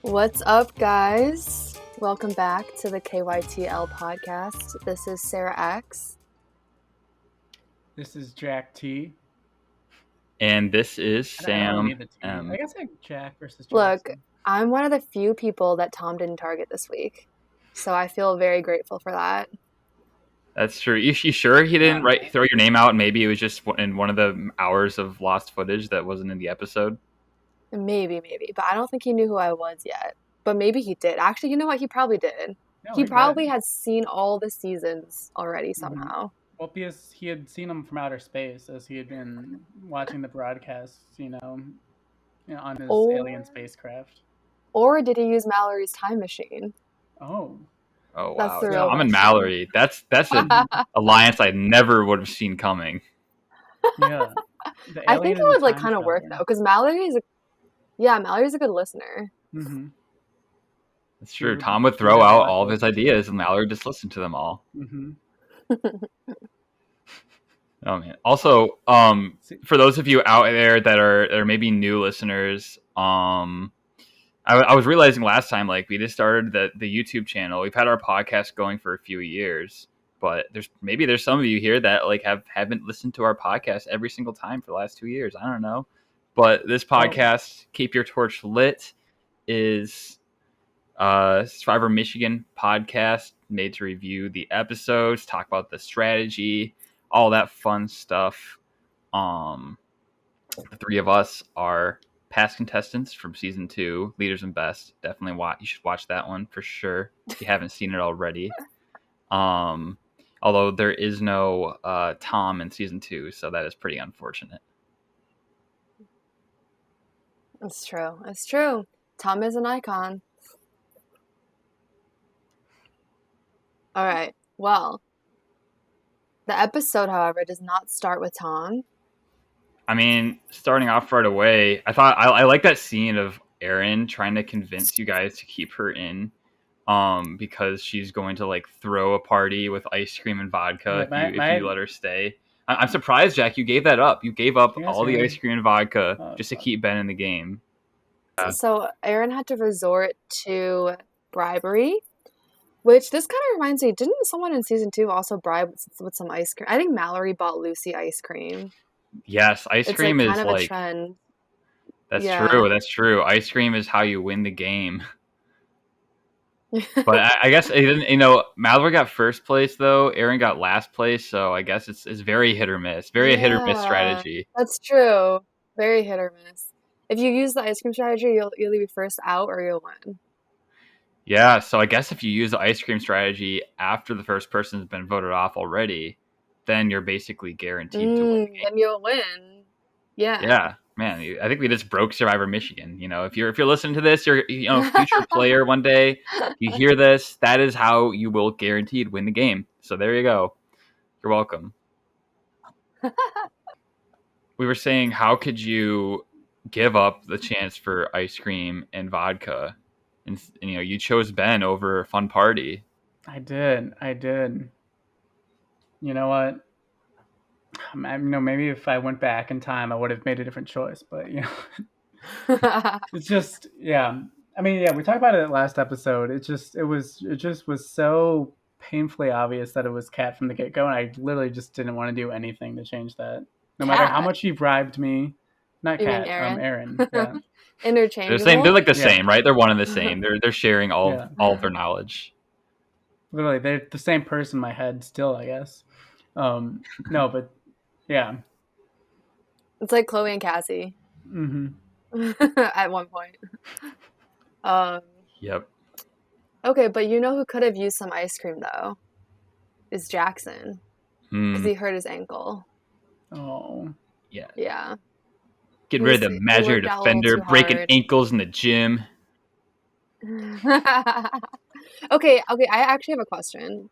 What's up, guys? Welcome back to the KYTL podcast. This is Sarah X. This is Jack T. And this is I don't Sam need the T. M. I guess like Jack versus Jackson. Look, I'm one of the few people that Tom didn't target this week, so I feel very grateful for that. That's true. You sure he didn't throw your name out and maybe it was just in one of the hours of lost footage that wasn't in the episode? Maybe. But I don't think he knew who I was yet. But maybe he did. Actually, you know what? He probably did. No, he probably had seen all the seasons already somehow. Well, because he had seen them from outer space as he had been watching the broadcasts, on his alien spacecraft. Or did he use Mallory's time machine? Oh, wow. Tom and Mallory. That's an alliance I never would have seen coming. Yeah. I think it would kind of work though, because Mallory's a good listener. Mm-hmm. That's true. Tom would throw out all of his ideas and Mallory just listened to them all. Mm-hmm. Oh man. Also, for those of you out there that are maybe new listeners, I was realizing last time, like, we just started the YouTube channel. We've had our podcast going for a few years, but there's some of you here that like haven't listened to our podcast every single time for the last 2 years. I don't know, but this podcast, Keep Your Torch Lit, is Survivor Michigan podcast made to review the episodes, talk about the strategy, all that fun stuff. The three of us are past contestants from season 2, Leaders and Best. Definitely you should watch that one for sure if you haven't seen it already. Although there is no Tom in season 2, so that is pretty unfortunate. It's true. Tom is an icon. All right. Well, the episode, however, does not start with Tom. I mean, starting off right away, I like that scene of Erin trying to convince you guys to keep her in, because she's going to like throw a party with ice cream and vodka if you let her stay. I'm surprised, Jack, you gave that up. You gave up all the ice cream and vodka just to keep Ben in the game. So Erin had to resort to bribery, which this kind of reminds me, didn't someone in season 2 also bribe with some ice cream? I think Mallory bought Lucy ice cream. Yes, ice cream is kind of like a trend. That's true. Ice cream is how you win the game. But I guess it didn't, Mallory got first place though. Erin got last place, so I guess it's very hit or miss. A hit or miss strategy. That's true. Very hit or miss. If you use the ice cream strategy, you'll either be first out or you'll win. Yeah, so I guess if you use the ice cream strategy after the first person's been voted off already, then you're basically guaranteed to win the game. Then you'll win. Yeah. Yeah, man, I think we just broke Survivor Michigan. If you're listening to this, you're future player one day. You hear this, that is how you will guaranteed win the game. So there you go. You're welcome. We were saying, how could you give up the chance for ice cream and vodka? And you chose Ben over a fun party. I did. You know what? Maybe if I went back in time, I would have made a different choice. But it's just, yeah. I mean, yeah, we talked about it last episode. It just was so painfully obvious that it was Kat from the get go, and I literally just didn't want to do anything to change that. No matter how much he bribed me. Not Kat, Erin. Yeah. Interchangeable. They're like the same, right? They're one and the same. They're sharing all of their knowledge. Literally, they're the same person in my head still, I guess. No, but yeah. It's like Chloe and Cassie. Mm-hmm. At one point. Yep. Okay, but who could have used some ice cream though? Is Jackson. Because he hurt his ankle. Oh. Yeah. Yeah. Getting rid of the imaginary defender, breaking ankles in the gym. Okay, I actually have a question.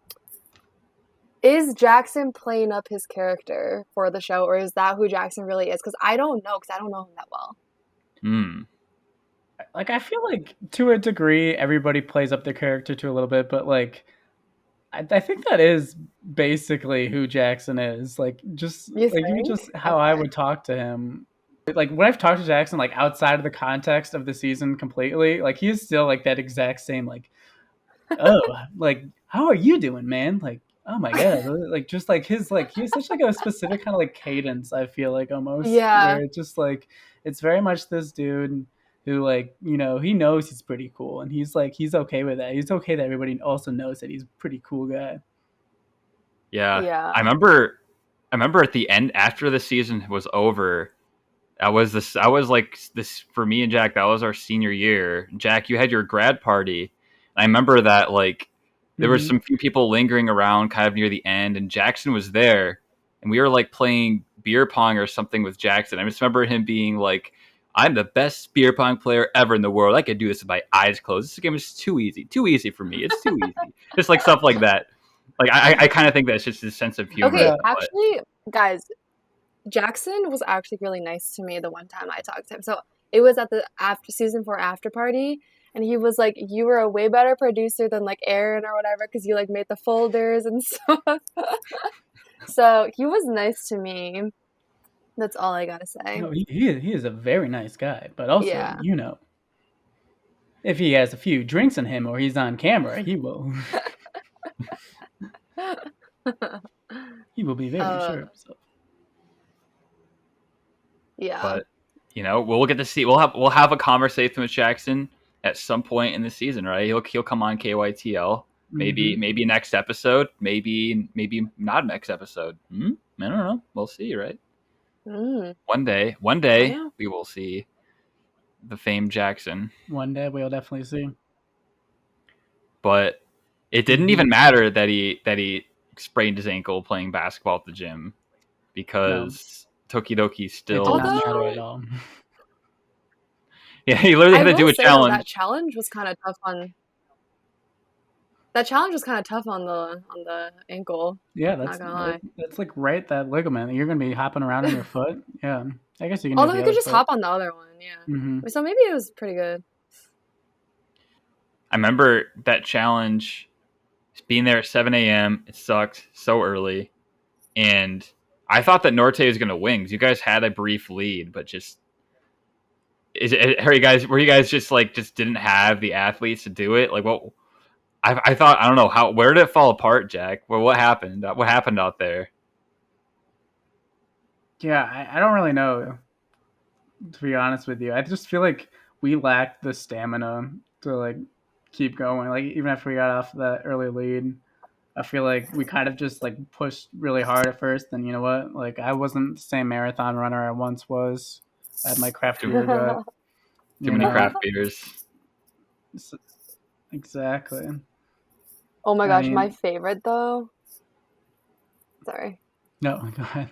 Is Jackson playing up his character for the show, or is that who Jackson really is? Because I don't know him that well. Like, I feel like to a degree, everybody plays up their character to a little bit, but like, I think that is basically who Jackson is. Like, just how I would talk to him. like when I've talked to Jackson, like outside of the context of the season completely, like he is still like that exact same, like, oh, like, how are you doing, man? Like, oh my god, like just like his, like he has such like a specific kind of like cadence. I feel like almost Yeah. where it's just like it's very much this dude who, like, you know, he knows he's pretty cool, and he's like he's okay with that. He's okay that everybody also knows that he's a pretty cool guy. Yeah, Yeah. I remember at the end after the season was over. I was like this for me and Jack. That was our senior year. Jack, you had your grad party. I remember that like there were some few people lingering around kind of near the end, and Jackson was there, and we were like playing beer pong or something with Jackson. I just remember him being like, "I'm the best beer pong player ever in the world. I could do this with my eyes closed. This game is too easy for me. It's too easy." Just like stuff like that. Like I kind of think that's just his sense of humor. Okay, Yeah. actually, guys, Jackson was actually really nice to me the one time I talked to him. So it was at the season 4 after party, and he was like, "You were a way better producer than like Aaron or whatever, because you like made the folders and stuff." So he was nice to me. That's all I gotta say. No, he is a very nice guy, but also, Yeah. you know, if he has a few drinks in him or he's on camera, he will be very sure of himself. Yeah. But you know, we'll get to see. We'll have a conversation with Jackson at some point in the season, right? He'll come on KYTL. Maybe next episode. Maybe not next episode. I don't know. We'll see, right? One day, Yeah. we will see the famed Jackson. One day we'll definitely see. But it didn't even matter that he sprained his ankle playing basketball at the gym, because Tokidoki still It did not matter at all. Yeah, he literally had to do a challenge. That challenge was kind of tough on. That challenge was kind of tough on the ankle. Yeah, not gonna lie. That's like right that ligament. You're gonna be hopping around on your foot. Yeah, I guess you can. Although you could just hop on the other one. Yeah. So maybe it was pretty good. I remember that challenge, being there at 7 a.m. It sucked so early, and I thought that Norte was gonna win because you guys had a brief lead, but just were you guys just didn't have the athletes to do it? Like, what? I thought, I don't know where did it fall apart, Jack? Well, what happened? What happened out there? Yeah, I don't really know, to be honest with you. I just feel like we lacked the stamina to like keep going. Like even after we got off that early lead, I feel like we kind of just like pushed really hard at first. And you know what? Like I wasn't the same marathon runner I once was. I had my craft beer gut. Too many craft beers. Exactly. Oh my gosh, my favorite though. Sorry. No, go ahead.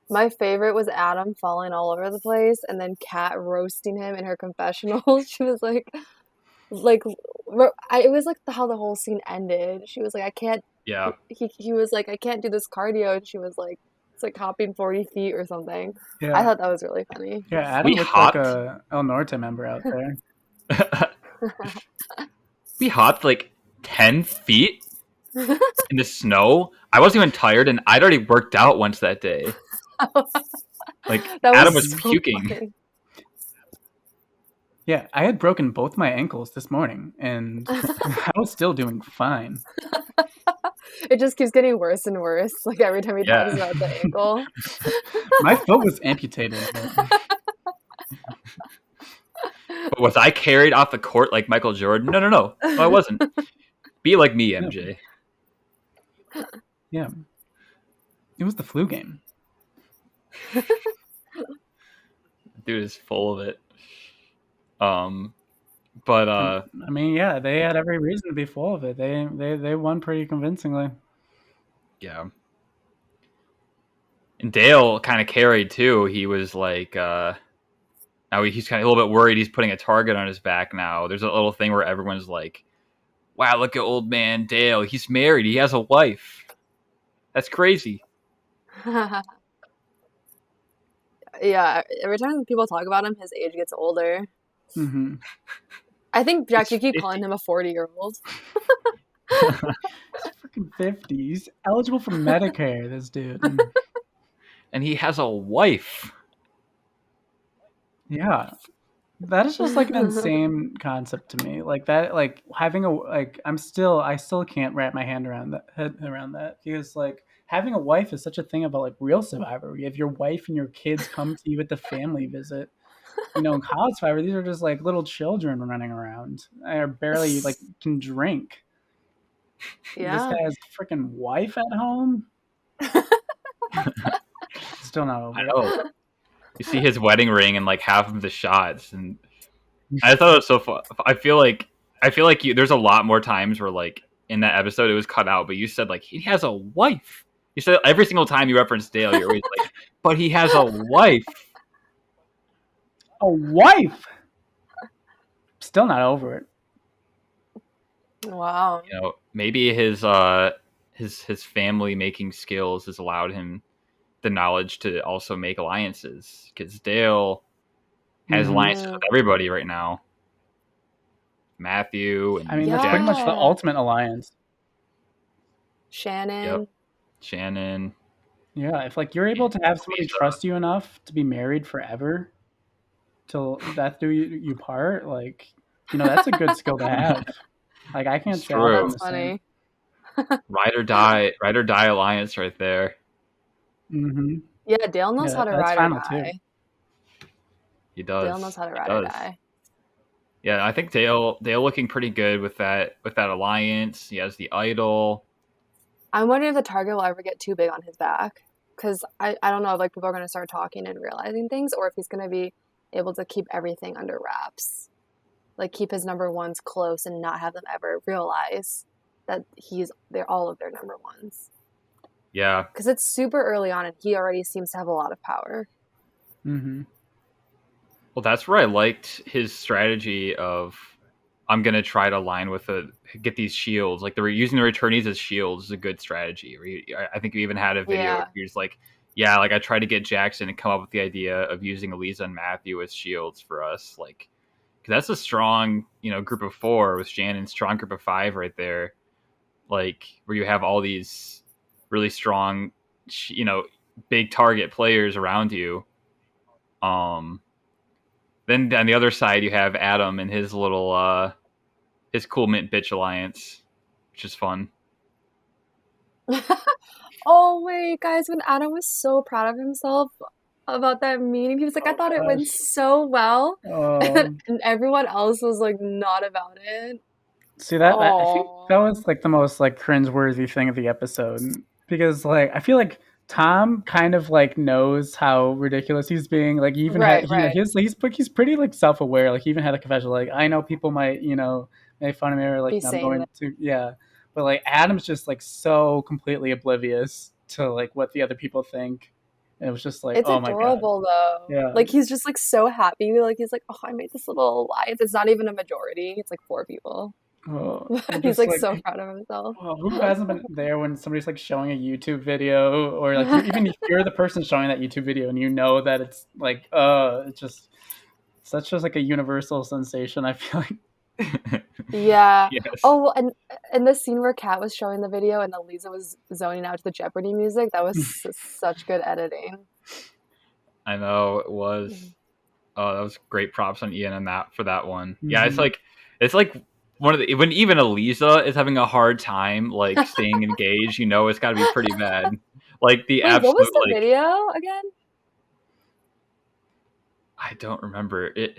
My favorite was Adam falling all over the place, and then Kat roasting him in her confessional. She was like, it was like how the whole scene ended. She was like, I can't. Yeah. He was like, I can't do this cardio, and she was like, it's like hopping 40 feet or something. Yeah. I thought that was really funny. Yeah, Adam looked like a El Norte member out there. We hopped like 10 feet in the snow. I wasn't even tired, and I'd already worked out once that day. Like Adam was so puking. Funny. Yeah, I had broken both my ankles this morning, and I was still doing fine. It just keeps getting worse and worse. Like every time he talks about the ankle. My foot was amputated. But was I carried off the court like Michael Jordan? No, I wasn't. Be like me, MJ. Yeah. It was the flu game. Dude is full of it. But I mean, yeah, they had every reason to be full of it. They won pretty convincingly. Yeah. And Dale kind of carried too. He was like, now he's kind of a little bit worried. He's putting a target on his back now. There's a little thing where everyone's like, wow, look at old man Dale. He's married. He has a wife. That's crazy. Yeah, every time people talk about him, his age gets older. Mm-hmm. I think, Jack, you keep calling him a 40-year-old. He's freaking 50. He's eligible for Medicare, this dude. And he has a wife. Yeah. That is just like an insane concept to me. Like that, like having a like I still can't wrap my head around that because like having a wife is such a thing about like real Survivor. You have your wife and your kids come to you at the family visit. You know, in College Survivor, these are just like little children running around. Or barely like can drink. This Yeah. guy has a freaking wife at home. Still not I over it. know. You see his wedding ring in like half of the shots, and I thought it was so fun. I feel like there's a lot more times where like in that episode it was cut out, but you said like he has a wife. You said every single time you reference Dale, you're always like, but he has a wife. A wife. Still not over it. Wow. You know, maybe his family making skills has allowed him the knowledge to also make alliances, because Dale has alliances with everybody right now. Matthew and I mean, that's pretty much the ultimate alliance. Shannon. Yep. Shannon. Yeah, if like you're able to have somebody trust you enough to be married forever till death do you part, like, you know, that's a good skill to have. Like I can't say Oh, I'm that's the funny. Ride or die alliance right there. Mm-hmm. Yeah, Dale knows how to ride or die. Too. He does. Dale knows how to ride or die. Yeah, I think Dale looking pretty good with that alliance. He has the idol. I'm wondering if the target will ever get too big on his back, because I don't know if like people are going to start talking and realizing things, or if he's going to be able to keep everything under wraps, like keep his number ones close and not have them ever realize that they're all of their number ones. Yeah, because it's super early on and he already seems to have a lot of power. Mm-hmm. Well, that's where I liked his strategy of, I'm going to try to line with get these shields. Like, using the returnees as shields is a good strategy. I think we even had a video where he was like, yeah, like I tried to get Jackson to come up with the idea of using Eliza and Matthew as shields for us. Like, because that's a strong, group of 4 with Shannon's strong group of 5 right there. Like, where you have all these really strong, big target players around you. Then on the other side, you have Adam and his little, his cool mint bitch alliance, which is fun. Oh wait, guys, when Adam was so proud of himself about that meeting, he was like, I thought it went so well. And everyone else was like not about it. See that I think that was like the most like cringeworthy thing of the episode, because like I feel like Tom kind of like knows how ridiculous he's being. Like he even he's pretty like self-aware. Like he even had a confession like, I know people might make fun of me or like I'm going to but like Adam's just like so completely oblivious to like what the other people think. And it was just like, it's oh my god, adorable though. Yeah, like he's just like so happy. Like he's like, oh, I made this little alliance. It's not even a majority. It's like 4 people. He's like so proud of himself. Who hasn't been there when somebody's like showing a YouTube video, or like even if you're the person showing that YouTube video and you know that it's like it's just such as like a universal sensation, I feel like. Yeah. Yes. Oh, and the scene where Kat was showing the video and Eliza was zoning out to the Jeopardy music, that was such good editing. I know it was. Oh, that was great props on Ian for that one. Mm-hmm. Yeah, it's like one of when even Eliza is having a hard time like staying engaged, it's got to be pretty bad. Like the absolute. What was the video again? I don't remember it.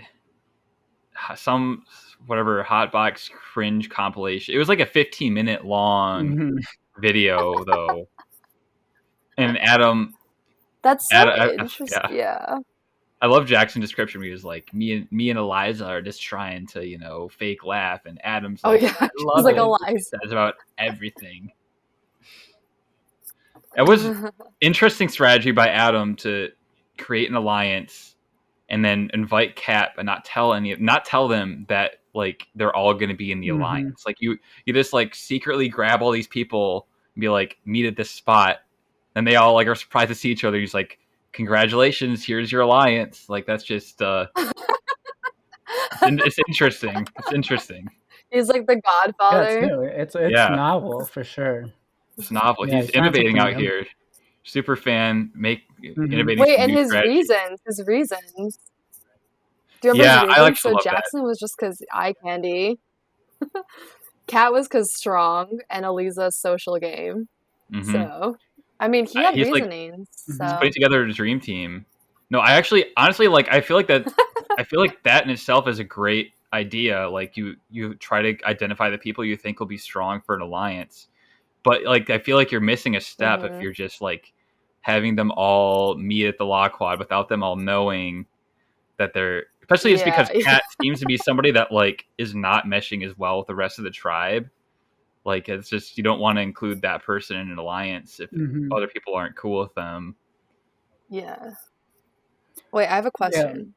Some whatever Hotbox cringe compilation. It was like a 15-minute long video though. And Adam. That's so interesting. Yeah. I love Jackson's description where he was like, me and Eliza are just trying to, fake laugh, and Adam's like, I love like Eliza. That's about everything. It was interesting strategy by Adam to create an alliance and then invite Kat, but not tell them that like they're all going to be in the alliance. Like you just like secretly grab all these people and be like, meet at this spot, and they all like are surprised to see each other. He's like, congratulations, here's your alliance. Like that's just it's interesting. It's interesting. He's like the Godfather. Yeah, it's novel for sure. It's novel. He's innovating out here. Super fan, innovating. Wait, and his reasons. Do you remember Yeah, I Ruben? like to So love that. Jackson was just because eye candy. Kat was because strong, and Eliza's social game. Hmm. So, I mean, he had He's like reasonings. Mhm. putting So, together a dream team. No, I actually, honestly, like I feel like that in itself is a great idea. Like you try to identify the people you think will be strong for an alliance, but like I feel like you're missing a step if mhm. you're just like having them all meet at the law quad without them all knowing that they're. Especially it's Yeah, because Kat seems to be somebody that like is not meshing as well with the rest of the tribe. Like it's just you don't want to include that person in an alliance if Mhm. other people aren't cool with them. yeah. Wait, I have a Yeah. question.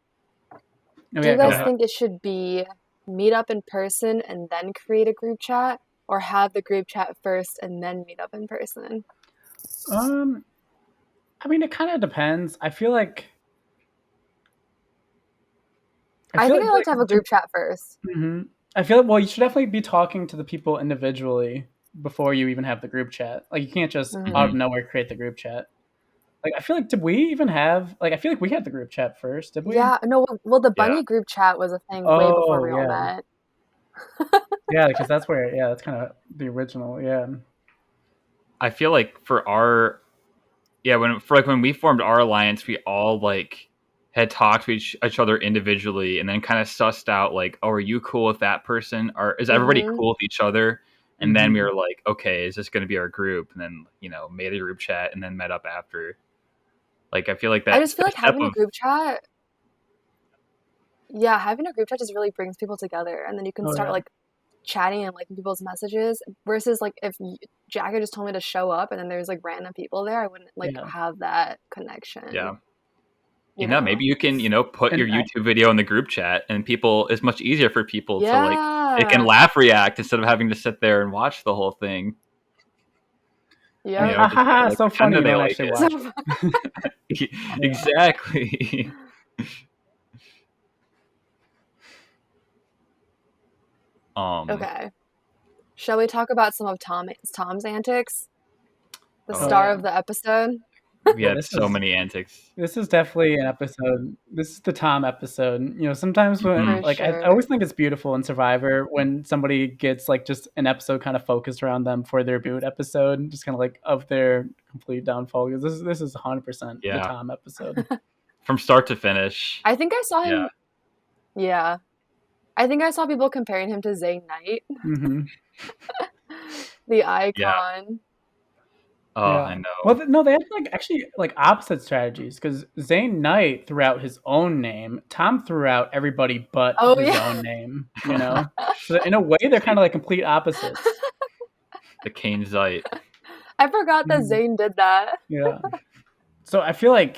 Oh, Do yeah, you go guys Yeah. ahead. think it should be meet up in person and then create a group chat, or have the group chat first and then meet up in person? Um, I mean, it kind of depends. I I feel think like I like to have a group chat first. Mhm. I feel like, well, you should definitely be talking to the people individually before you even have the group chat. Like, you can't just out Hmm. of nowhere create the group chat. Like, I feel like did we even have like I feel like we had the group chat first, did we? Yeah, no, well, the Yeah. bunny group chat was a thing way before Oh we all yeah, met. yeah, because that's where that's kind of the original. Yeah, I feel like for our when we formed our alliance, we all like had talked to each other individually and then kind of sussed out like, oh, are you cool with that person? Or is everybody Hmm. cool with each other? And then we hmm were like, okay, is this going to be our group? And then made a group chat and then met up after. Like I feel like I that just feel like step having a of group chat, yeah, having a group chat just really brings people together, and then you can oh start yeah, like chatting and liking people's messages. Versus like if Jack had just told me to show up and then there's like random people there, I wouldn't like yeah, have that connection. yeah. You Maybe know? you can, put and your YouTube video in the group chat and people it's much easier for people to like they can Yeah. laugh react instead of having to sit there and watch the whole thing. Yep. ha ha Just ha, like so pretend funny. that You they don't like actually it. watch So it. Exactly. um okay. Shall we talk about some of Tom's antics? The Oh oh star yeah, of the episode? we yeah. had so many antics. This is definitely an episode. This is the Tom episode. Sometimes when Mhm. For like I sure. always think it's beautiful in Survivor when somebody gets like just an episode kind of focused around them for their boot episode, just kind of like of their complete downfall. Because this is 100% the Yeah, Tom episode. from start to finish. I think I saw Yeah. him. Yeah. I think I saw people comparing him to Zayn Knight, hmm the Yeah. icon. Oh, I Yeah. Well, know. no, they had like actually like opposite strategies because Zayn Knight threw out his own name. Tom threw out everybody but Oh, his yeah. own name. So in a way, they're kind of like complete opposites. The Kane Zeit. I forgot that Mhm. Zayn did that. Yeah. So I feel like,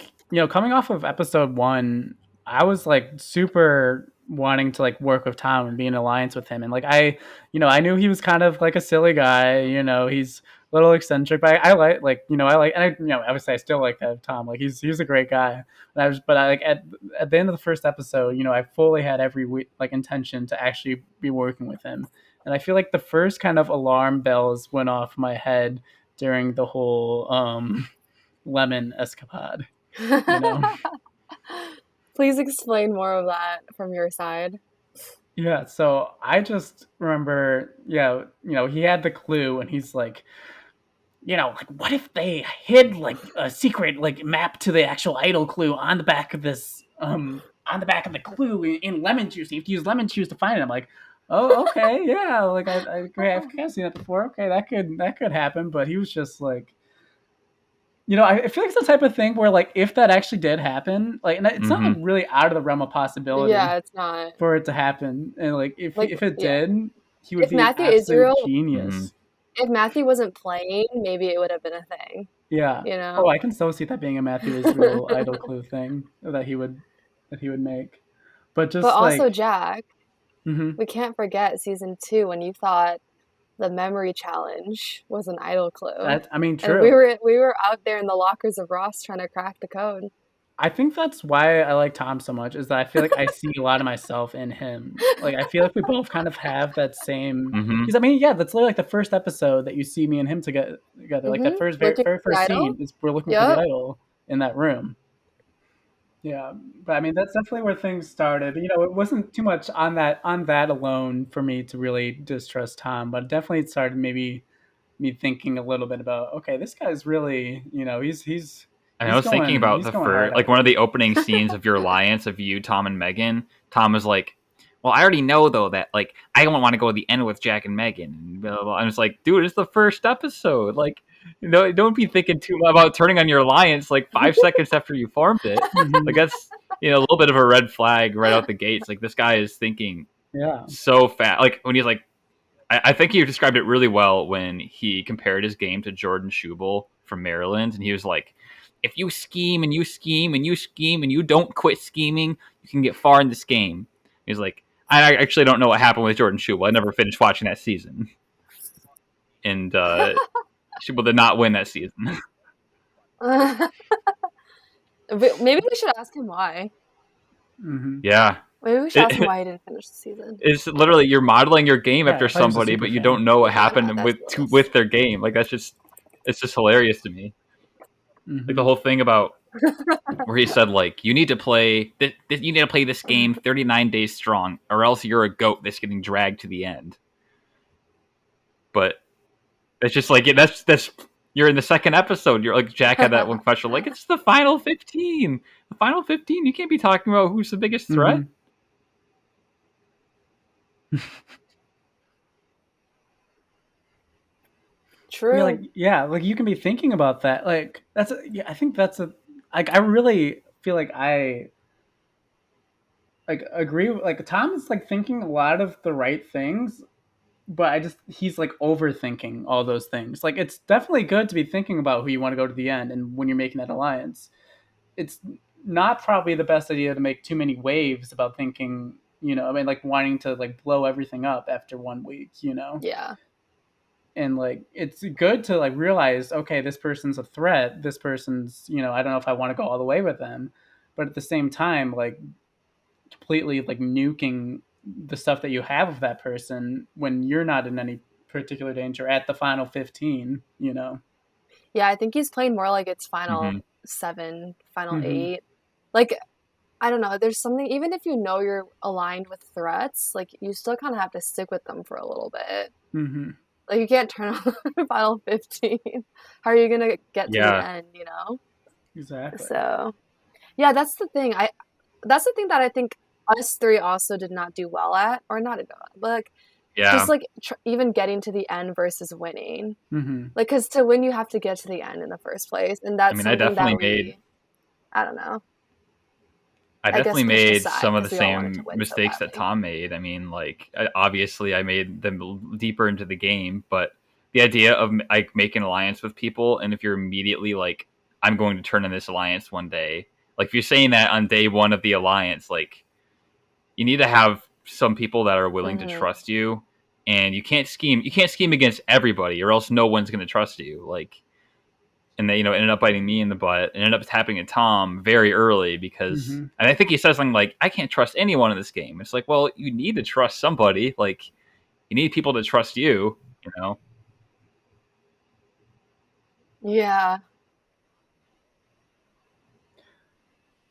coming off of episode 1, I was like super wanting to like work with Tom and be in alliance with him. And like I knew he was kind of like a silly guy, he's a little eccentric, but I like and obviously I still like that Tom. Like he's a great guy. But I like at the end of the first episode, I fully had every like intention to actually be working with him. And I feel like the first kind of alarm bells went off my head during the whole lemon escapade, you know? Please explain more of that from your side. Yeah, so I just remember, he had the clue and he's like, like what if they hid like a secret like map to the actual idol clue on the back of this on the back of the clue in lemon juice. You have to use lemon juice to find it. I'm like, oh, okay, yeah, like I've kind of seen that before. Okay, that could happen, but he was just like, I feel like it's the type of thing where, like, if that actually did happen, like, and it's not like Hmm. really out of the realm of possibility Yeah, it's not. for it to happen, and like, Like, if it yeah. did, he would If be an Matthew absolute Israel, Hmm. genius. if Matthew wasn't playing, maybe it would have been a thing, Yeah. you Oh, know? I can so see that being a Matthew Israel idol clue thing that he would make, but But just also, like, Jack, hmm we can't forget season 2 when you thought the memory challenge was an idol clue. that I mean, And we true. were out there in the lockers of Ross trying to crack the code. I think that's why I like Tom so much is that I feel like I see a lot of myself in him. Like I feel like we both kind of have that same. Hmm. Because I mean, yeah, that's literally like the first episode that you see me and him together. Like that first very, Looking very for the first idol? scene is we're looking for the Yep. idol in that room. Yeah, but I mean that's definitely where things started. You know, it wasn't too much on that alone for me to really distrust Tom, but definitely it started maybe me thinking a little bit about, okay, this guy's really, And I was thinking about he's the going hard first, out like one of here. the opening scenes of your alliance of you, Tom, and Megan. Tom was like, "Well, I already know though that like I don't want to go to the end with Jack and Megan." And blah, blah, blah. And it's like, dude, it's the first episode. Like, don't be thinking too much about turning on your alliance like 5 seconds after you formed it. Like Hmm. that's a little bit of a red flag right out the gates. Like this guy is thinking Yeah. so fast. Like when he's like, I think you described it really well when he compared his game to Jordan Schubel from Maryland, and he was like, "If you scheme and you scheme and you scheme and you don't quit scheming, you can get far in this game." He's like, "I actually don't know what happened with Jordan Schubel. I never finished watching that season, and Schubel did not win that season." Maybe we should ask him why. Hmm. Yeah, Maybe we should ask him why he didn't finish the season. it's literally you're modeling your game Yeah, after I thought he was a somebody, super but you fan. don't know what Yeah, no, happened that's with gross. their game. Like it's just hilarious to me. Like the Hmm. whole thing about where he said like you need to play this game 39 days strong or else you're a goat that's getting dragged to the end. But it's just like that's you're in the second episode. You're like Jack had that one question like it's the final 15. The final 15. You can't be talking about who's the biggest threat. Hmm. True. Like you can be thinking about that. Like I think that's like I really feel like I like agree. Like Tom is like thinking a lot of the right things, but he's like overthinking all those things. Like it's definitely good to be thinking about who you want to go to the end, and when you're making that alliance, it's not probably the best idea to make too many waves about thinking. I mean, like wanting to like blow everything up after 1 week. Yeah. And like it's good to like realize, okay, this person's a threat. This person's, I don't know if I want to go all the way with them, but at the same time, like completely like nuking the stuff that you have of that person when you're not in any particular danger at the final 15. Yeah, I think he's playing more like it's Mm-hmm. final 7, final Mm-hmm. 8. Like, I don't know, there's something, even if you know you're aligned with threats, like, you still kind of have to stick with them for a little bit. Mm-hmm. Like, you can't turn on final 15. How are you going to get to the Yeah. end? Exactly. So, yeah, that's the thing. That's the thing that I think us three also did not do well at, or not do well at, but like, Yeah. just like even getting to the end versus winning. Mm-hmm. Like, because to win, you have to get to the end in the first place. And I that's mean, I something definitely that made I don't know, I I guess definitely pushed made aside some of the because we all wanted to same win so mistakes that badly. Tom made. I mean, like obviously I made them deeper into the game, but the idea of like making an alliance with people, and if you're immediately like, I'm going to turn in this alliance one day, like if you're saying that on day one of the alliance, like you need to have some people that are willing to Mm-hmm. trust you, and you can't scheme. You can't scheme against everybody, or else no one's going to trust you. Like and they ended up biting me in the butt and ended up tapping at Tom very early because Mm-hmm. and I think he says something like I can't trust anyone in this game. It's like, well, you need to trust somebody. Like you need people to trust you. Yeah.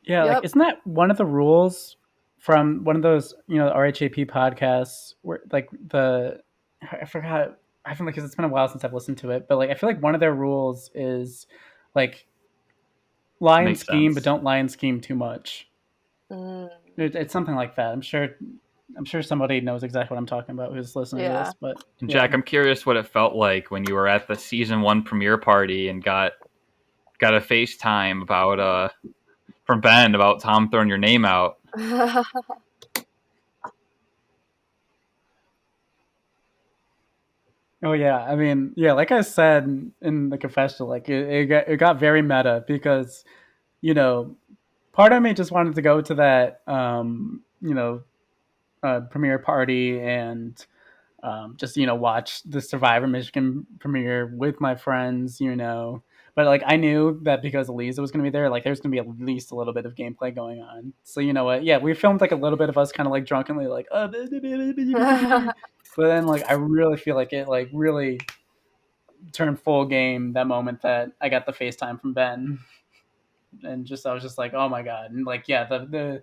Yeah, like Yep. isn't that one of the rules from one of those, RHAP podcasts where like I forgot, I feel like because it's been a while since I've listened to it, but like I feel like one of their rules is like lie and Makes scheme, but sense. don't lie and scheme too much. Mm, It's something like that. I'm sure somebody knows exactly what I'm talking about who's listening to yeah. this, but And yeah. Jack, I'm curious what it felt like when you were at the season 1 premiere party and got a FaceTime about from Ben about Tom throwing your name out. Oh yeah, I mean, yeah, like I said in the confessional, like it got very meta because you know part of me just wanted to go to that premiere party and just watch the Survivor Michigan premiere with my friends. But like I knew that because Eliza was going to be there, like there's going to be at least a little bit of gameplay going on. So you know what? Yeah, we filmed like a little bit of us kind of like drunkenly like, but then like I really feel like it like really turned full game that moment that I got the FaceTime from Ben. and just I was just like, oh my god, and like yeah, the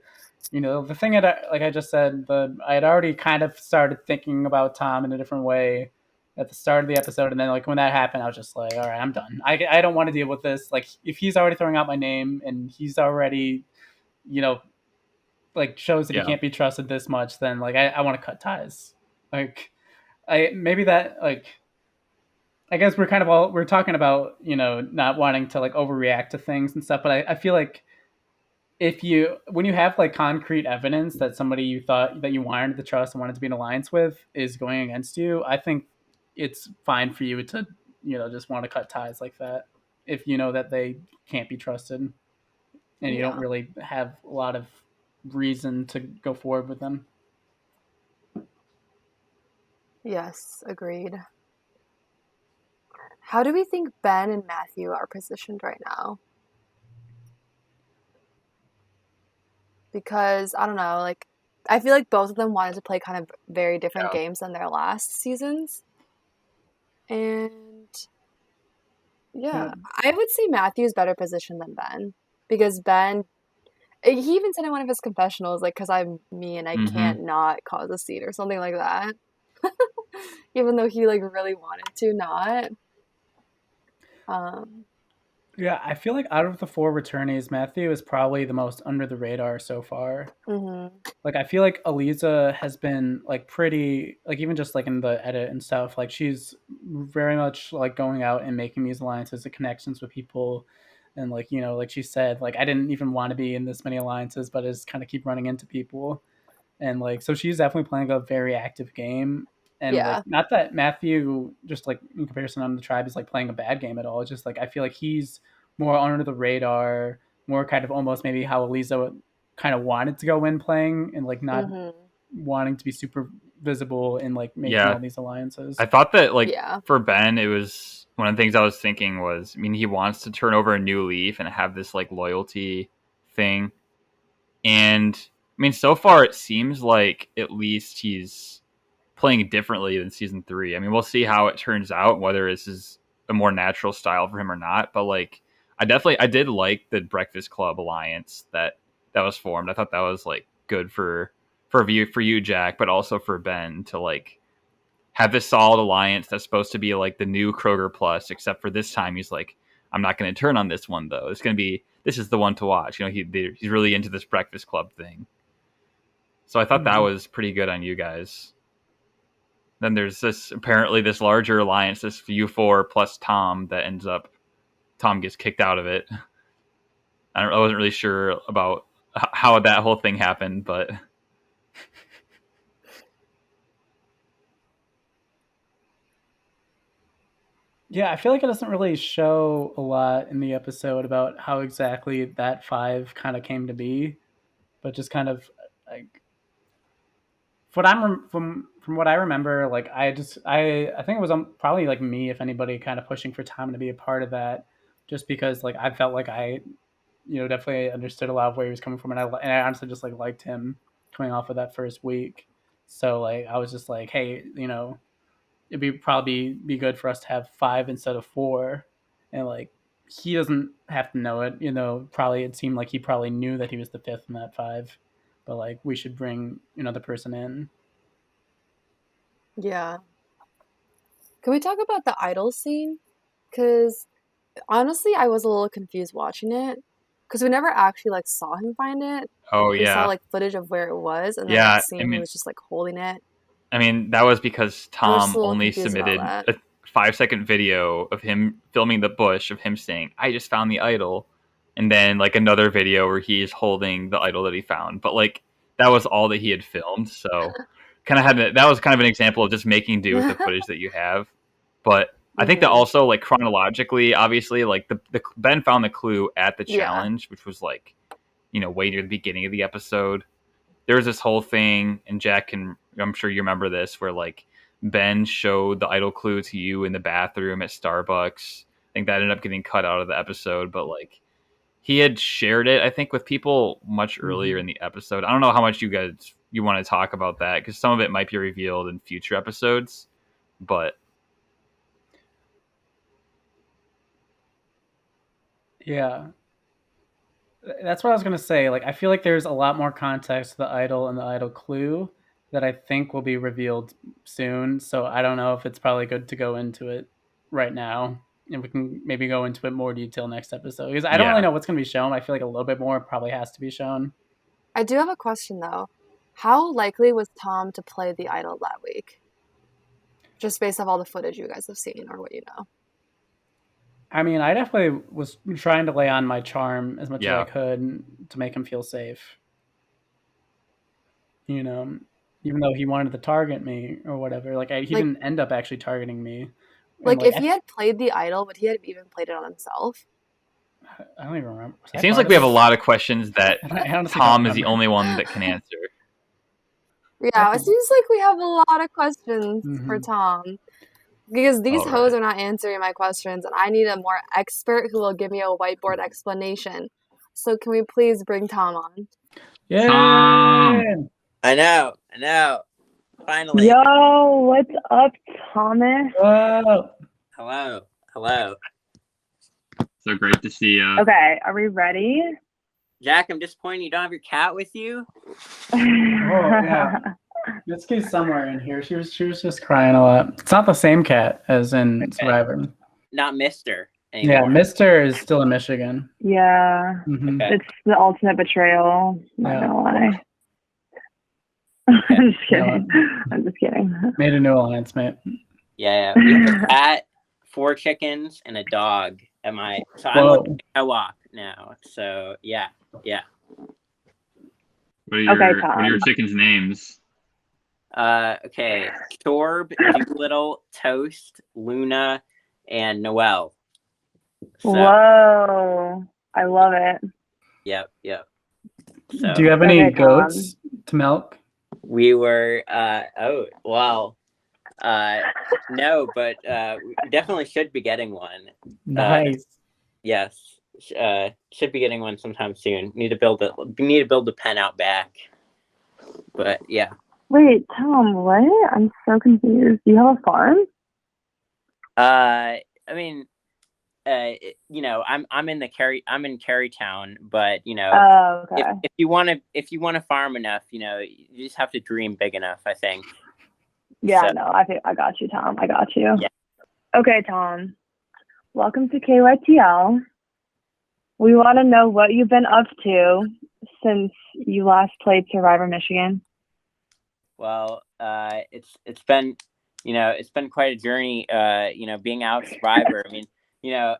you know the thing that like I just said, I had already kind of started thinking about Tom in a different way at the start of the episode, and then like when that happened, I was just like, all right, I'm done. I don't want to deal with this. Like if he's already throwing out my name and he's already you know like shows that he Yeah. can't be trusted this much, then like I want to cut ties. Like I maybe that like I guess we're talking about not wanting to like overreact to things and stuff, but I feel like if you when you have like concrete evidence that somebody you thought that you wanted to trust and wanted to be in alliance with is going against you, I think it's fine for you to just want to cut ties like that if you know that they can't be trusted and you don't Yeah. really have a lot of reason to go forward with them. Yes, agreed. How do we think Ben and Matthew are positioned right now? Because I don't know, like I feel like both of them wanted to play kind of very different Yeah. games than their last seasons. And yeah, I would say Matthew's better positioned than Ben because Ben he even said in one of his confessionals like cuz I'm me and I Mm-hmm. can't not cause a scene or something like that. Even though he like really wanted to not. Um Yeah, I feel like out of the four returnees, Matthew is probably the most under the radar so far. mhm. Like I feel like Eliza has been like pretty like even just like in the edit and stuff, like she's very much like going out and making these alliances and connections with people and like like she said, like I didn't even want to be in this many alliances, but I just kind of keep running into people. And like so she's definitely playing a very active game. And like Yeah. not that Matthew just like in comparison on the tribe is like playing a bad game at all. It's just like I feel like he's more under the radar, more kind of almost maybe how Eliza kind of wanted to go in playing and like not Mhm. wanting to be super visible in like making Yeah. all these alliances. I thought that like Yeah. for Ben, it was one of the things I was thinking was, I mean, he wants to turn over a new leaf and have this like loyalty thing. And I mean, so far it seems like at least he's playing differently than season 3. I mean, we'll see how it turns out, whether this is a more natural style for him or not. But like, I did like the Breakfast Club alliance that was formed. I thought that was like good for you, Jack, but also for Ben to like have this solid alliance that's supposed to be like the new Kroger Plus, except for this time he's like, I'm not going to turn on this one though. It's going to be this is the one to watch. He's really into this Breakfast Club thing. So I thought that Mm-hmm. was pretty good on you guys. Then there's this larger alliance, this U4 plus Tom that ends up Tom gets kicked out of it. I wasn't really sure about how that whole thing happened, but Yeah, I feel like it doesn't really show a lot in the episode about how exactly that five kind of came to be, but just kind of like from what I remember, like I think it was probably like me if anybody kind of pushing for Tom to be a part of that, just because like I felt like I definitely understood a lot of where he was coming from, and I honestly just like liked him coming off of that first week, so like I was just like, hey, it'd be probably be good for us to have five instead of four, and like he doesn't have to know it, probably it seemed like he probably knew that he was the fifth in that five, but like we should bring the person in. Yeah. Can we talk about the idol scene? Because honestly, I was a little confused watching it because we never actually like saw him find it. oh We saw yeah, like footage of where it was, and then yeah. next scene he was just like holding it. I mean that was because I was just Tom a little only confused about submitted that. a 5-second video of him filming the bush of him saying, "I just found the idol," and then like another video where he's holding the idol that he found. But like that was all that he had filmed, so that was kind of an example of just making do with the footage that you have. But I think that hmm also like chronologically, obviously, like the Ben found the clue at the Yeah. challenge, which was like way near the beginning of the episode. There was this whole thing, and Jack can, I'm sure you remember this, where like Ben showed the idol clue to you in the bathroom at Starbucks. I think that ended up getting cut out of the episode, but like he had shared it, I think, with people much earlier Mm-hmm. in the episode. I don't know how much you want to talk about that because some of it might be revealed in future episodes, but Yeah, That's what I was gonna say. Like, I feel like there's a lot more context to the idol and the idol clue that I think will be revealed soon. So I don't know if it's probably good to go into it right now, and we can maybe go into it more detail next episode because I don't really Yeah. know what's gonna be shown. I feel like a little bit more probably has to be shown. I do have a question though. How likely was Tom to play the idol that week? Just based off all the footage you guys have seen or what you know. I mean, I definitely was trying to lay on my charm as much as I Yeah. could to make him feel safe. You know, even though he wanted to target me or whatever, like he Like, didn't end up actually targeting me. And like like if he had played the idol, would he have even played it on himself? I don't even remember. It seems like we have a lot of questions that I honestly Tom don't is the remember. only one that can answer. Yeah, it seems like we have a lot of questions for Mhm. Tom. Because these All hoes right. are not answering my questions, and I need a more expert who will give me a whiteboard explanation. So can we please bring Tom on? Yeah. I know. Finally. Yo, what's up, Thomas? Whoa. Hello. So great to see you. Okay, are we ready? Jack, I'm disappointed you don't have your cat with you. Oh yeah. Mitsuki's somewhere in here. She was just crying a lot. It's not the same cat as in Survivor. Not Mister anymore. Yeah, Mister is still in Michigan. Yeah, Mhm. Okay. it's the ultimate betrayal. Not Yeah. gonna lie. I'm just kidding. Yeah. I'm just kidding. Made a new alliance, mate. Yeah. We have a cat, 4 chickens, and a dog. I'm Whoa. with co-op now. So yeah. What are your, Okay, what are your chickens' names? Okay. Torb, Doolittle, Toast, Luna, and Noel. So, Whoa, I love it. Yep. So Do you have any Okay, Tom. goats to milk? we were no, but we definitely should be getting one. Nice. Yes, should be getting one sometime soon. Need to build a pen out back. But yeah, Wait, Tom, what? I'm so confused. Do you have a farm? I mean, I'm in Carytown, but Oh, okay. if you want to farm enough, you just have to dream big enough, I think. Yeah, So- no, I got you, Tom. I got you. Yeah. Okay, Tom. Welcome to KYTL. We want to know what you've been up to since you last played Survivor Michigan. Well, it's been quite a journey. Being out Survivor. I mean,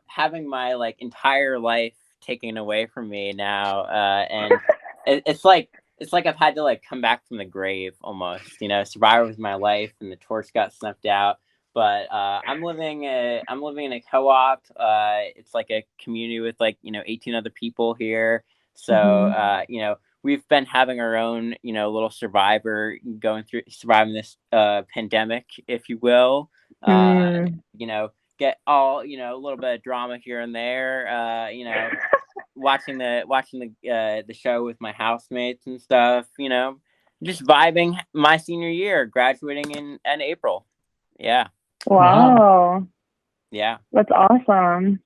having my entire life taken away from me now, and it's like I've had to come back from the grave almost. Survivor was my life, and the torch got snuffed out. But I'm living in a co-op. It's like a community with 18 other people here. So we've been having our own little survivor surviving this pandemic, if you will. Get all a little bit of drama here and there. Watching the show with my housemates and stuff. Just vibing my senior year, graduating in April. Yeah. Wow. Yeah. That's awesome.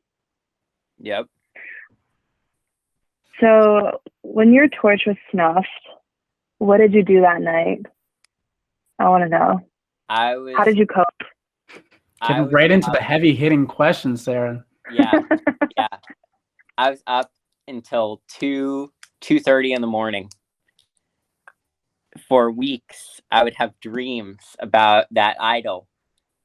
Yep. So when your torch was snuffed, what did you do that night? I want to know. How did you cope? Getting right into the heavy hitting questions, Sarah. Yeah. I was up until 2:30 in the morning. For weeks, I would have dreams about that idol.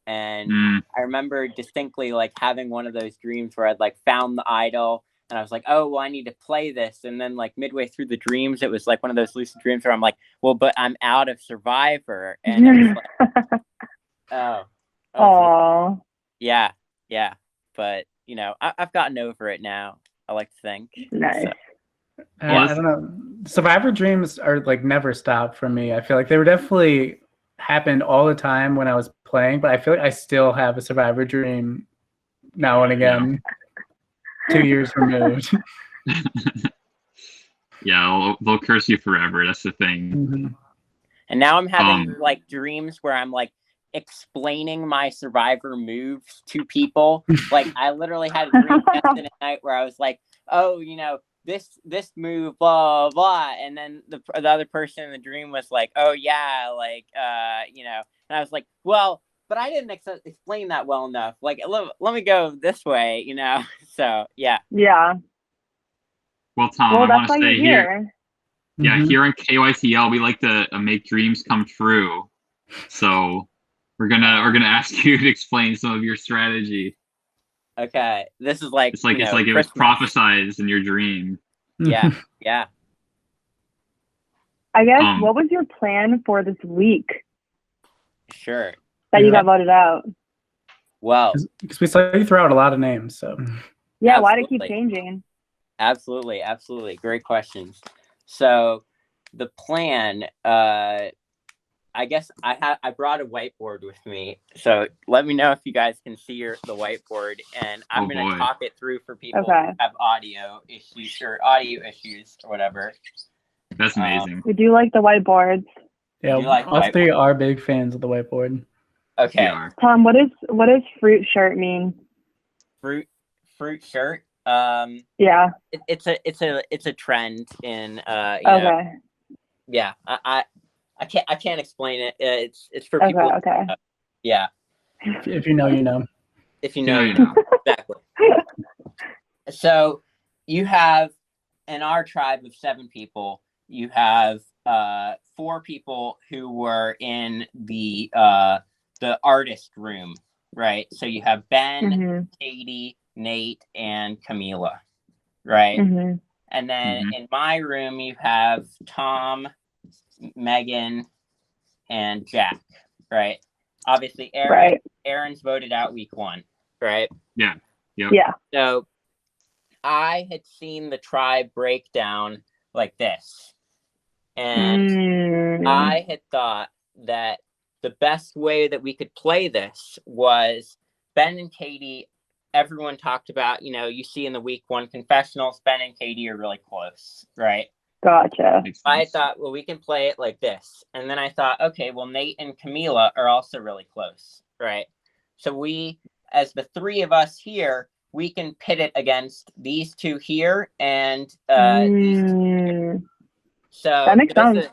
And I remember distinctly having one of those dreams where I'd found the idol and I was like, oh, well, I need to play this. And then midway through the dreams, it was one of those lucid dreams where I'm like, well, but I'm out of Survivor. And it was Oh. Yeah. But, I've gotten over it now, I like to think. Nice. So, I don't know. Survivor dreams are never stop for me. I feel like they were definitely happened all the time when I was playing, but I feel like I still have a Survivor dream now and again. 2 years removed. Yeah, they'll curse you forever. That's the thing. Mm-hmm. And now I'm having dreams where I'm explaining my Survivor moves to people. I literally had a dream yesterday night where I was like, oh, this move, blah blah, and then the other person in the dream was like, oh yeah, like you know, and I was like, well, but I didn't explain that well enough. Like, let me go this way, you know. So yeah. Yeah. Well, Tom, Well, I that's want why to you're say here, here. yeah, Mhm. here in KYTL, we like to make dreams come true. So we're gonna ask you to explain some of your strategy. Okay, this is like, It's like you know, it was Christmas. prophesized in your dream. Yeah, yeah. I guess, what was your plan for this week Sure. that you Yeah. got voted out? Well, Because we saw you throw out a lot of names, so Yeah, why do it keep absolutely. changing? Absolutely. Great questions. So the plan, I guess I brought a whiteboard with me. So let me know if you guys can see the whiteboard, and I'm going to talk it through for people who have audio issues or whatever. That's amazing. We do like the whiteboards. yeah, us three are big fans of the whiteboard. Okay. Tom, what does fruit shirt mean? Fruit shirt. Yeah. It's a trend in you Okay. know, yeah. I can't explain it. It's for people. Okay. Yeah. If you know, you know. If you know, you know. Exactly. So you have, in our tribe of 7 people, you have 4 people who were in the artist room, right? So you have Ben, Katie, Nate, and Camila, right? And then in my room you have Tom, Megan, and Jack, right? Obviously, Aaron's voted out week 1, right? Yeah. Yeah. So I had seen the tribe breakdown like this, and I had thought that the best way that we could play this was Ben and Katie. Everyone talked about, you know, you see in the week 1 confessionals, Ben and Katie are really close, right? Gotcha. I thought, well, we can play it like this. And then I thought, okay, well, Nate and Camila are also really close, right? So we, as the 3 of us here, we can pit it against these 2 here and these 2 here. So that makes sense.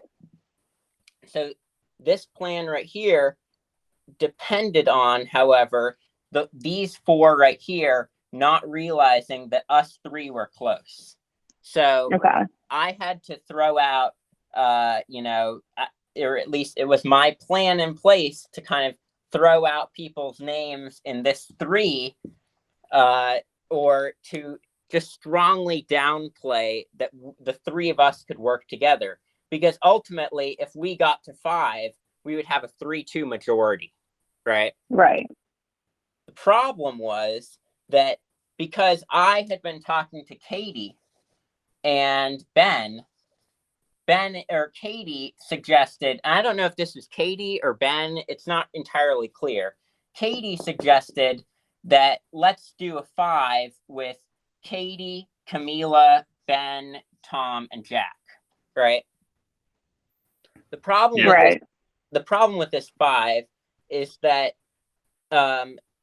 So this plan right here depended on, however, these 4 right here not realizing that us 3 were close. So I had to throw out, you know, or at least it was my plan in place to kind of throw out people's names in this 3, or to just strongly downplay that the 3 of us could work together. Because ultimately, if we got to 5, we would have a 3-2 majority, right? Right. The problem was that because I had been talking to Katie and Ben or Katie suggested, I don't know if this was Katie or Ben, it's not entirely clear. Katie suggested that let's do a 5 with Katie, Camila, Ben, Tom, and Jack, right? The problem with this 5 is that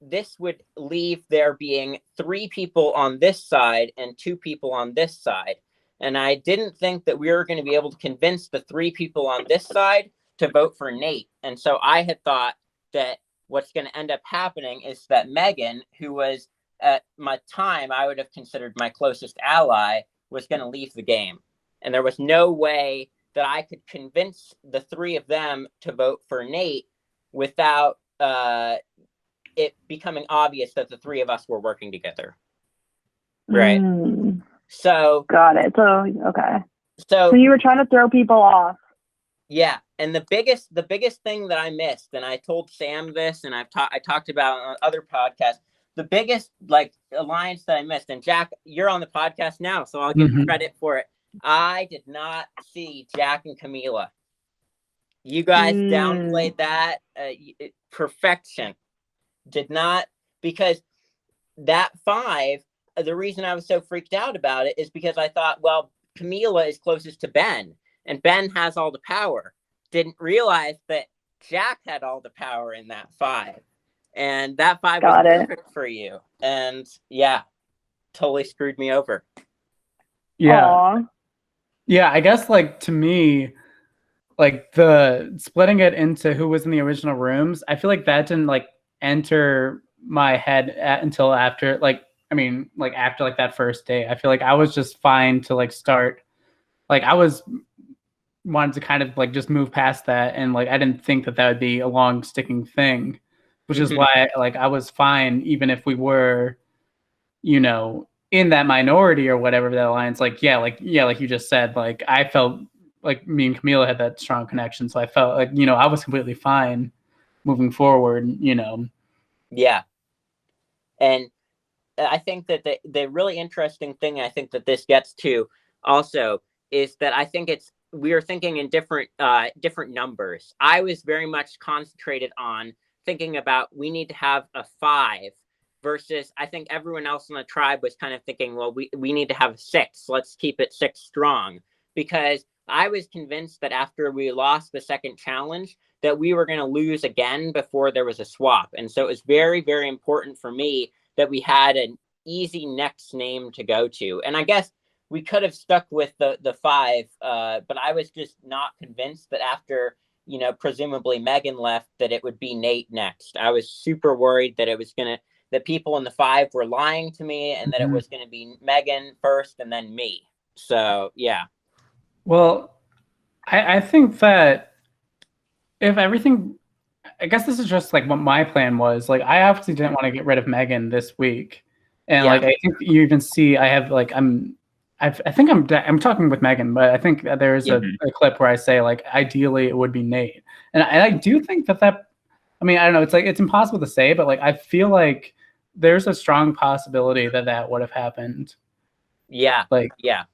this would leave there being 3 people on this side and 2 people on this side. And I didn't think that we were going to be able to convince the 3 people on this side to vote for Nate. And so I had thought that what's going to end up happening is that Megan, who was at my time I would have considered my closest ally, was going to leave the game. And there was no way that I could convince the 3 of them to vote for Nate without it becoming obvious that the 3 of us were working together. Right. So got it. So you were trying to throw people off. Yeah, and the biggest thing that I missed, and I told Sam this, and I talked about on other podcasts, the biggest alliance that I missed, and Jack, you're on the podcast now, so I'll give you credit for it. I did not see Jack and Camila. You guys downplayed that perfection. Did not, because that 5, the reason I was so freaked out about it is because I thought, well, Camila is closest to Ben, and Ben has all the power. Didn't realize that Jack had all the power in that 5. And that 5 was perfect for you. And yeah, totally screwed me over. Yeah. Aw. Yeah, I guess like to me, like the splitting it into who was in the original rooms, I feel like that didn't like enter my head until after like I mean like after like that first day. I feel like I was just fine to like start like I was wanted to kind of like just move past that and like I didn't think that that would be a long sticking thing, which is why like I was fine even if we were, you know, in that minority or whatever that alliance. Like like you just said, like I felt like me and Camila had that strong connection, so I felt like, you know, I was completely fine moving forward, you know. Yeah. And I think that the really interesting thing I think that this gets to also is that I think we are thinking in different numbers. I was very much concentrated on thinking about we need to have a 5 versus I think everyone else in the tribe was kind of thinking, well, we need to have a 6. Let's keep it 6 strong, because I was convinced that after we lost the second challenge that we were going to lose again before there was a swap. And so it was very, very important for me that we had an easy next name to go to. And I guess we could have stuck with the 5, but I was just not convinced that after, you know, presumably Megan left, that it would be Nate next. I was super worried that it was going to, that people in the 5 were lying to me and that it was going to be Megan first and then me. So, yeah. Well, I think that if everything, I guess this is just like what my plan was. Like, I obviously didn't want to get rid of Megan this week, and like I think you even see I have like I think I'm talking with Megan, but I think that there is a clip where I say like ideally it would be Nate, and I do think that I mean I don't know, it's like it's impossible to say, but like I feel like there's a strong possibility that that would have happened. Yeah. Like yeah.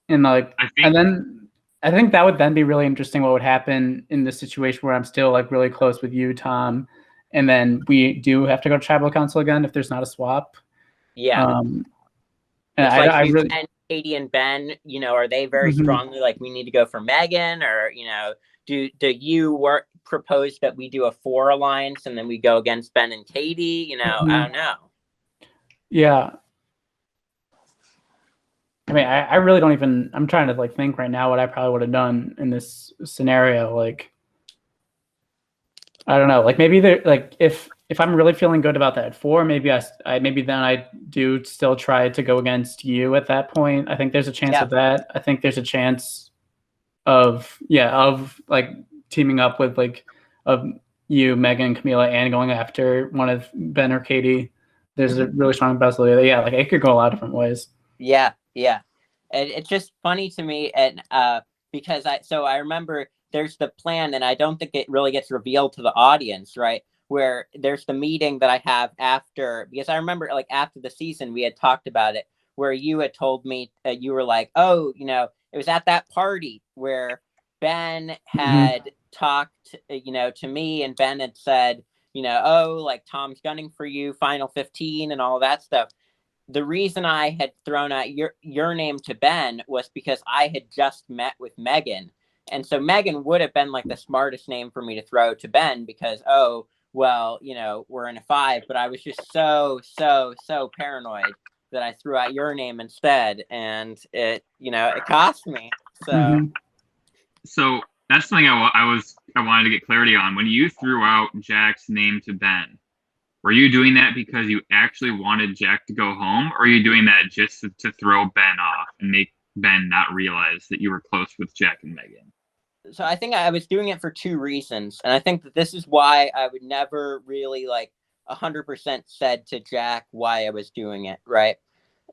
And like and then I think that would then be really interesting what would happen in this situation where I'm still like really close with you, Tom, and then we do have to go to tribal council again if there's not a swap. Yeah. And It's like, I really and Katie and Ben, you know, are they very Mhm. strongly like we need to go for Megan, or, you know, do you propose that we do a 4 alliance and then we go against Ben and Katie? You know, I don't know. Yeah. I mean, I really don't even. I'm trying to like think right now what I probably would have done in this scenario. Like, I don't know. Like maybe there, like if I'm really feeling good about that at 4, maybe maybe then I do still try to go against you at that point. I think there's a chance of that. I think there's a chance of like teaming up with like of you, Megan, Camila, and going after one of Ben or Katie. There's a really strong possibility. Yeah, like it could go a lot of different ways. Yeah. And it's just funny to me, and because I remember there's the plan, and I don't think it really gets revealed to the audience, right? Where there's the meeting that I have after, because I remember like after the season we had talked about it, where you had told me you were like, oh, you know, it was at that party where Ben had talked, you know, to me, and Ben had said, you know, oh, like Tom's gunning for you, final 15 and all that stuff. The reason I had thrown out your name to Ben was because I had just met with Megan. And so Megan would have been like the smartest name for me to throw to Ben because, oh, well, you know, we're in a 5, but I was just so paranoid that I threw out your name instead. And it, you know, it cost me. So, So that's something I wanted to get clarity on. When you threw out Jack's name to Ben, were you doing that because you actually wanted Jack to go home, or are you doing that just to throw Ben off and make Ben not realize that you were close with Jack and Megan? So I think I was doing it for 2 reasons. And I think that this is why I would never really like 100% said to Jack why I was doing it, right?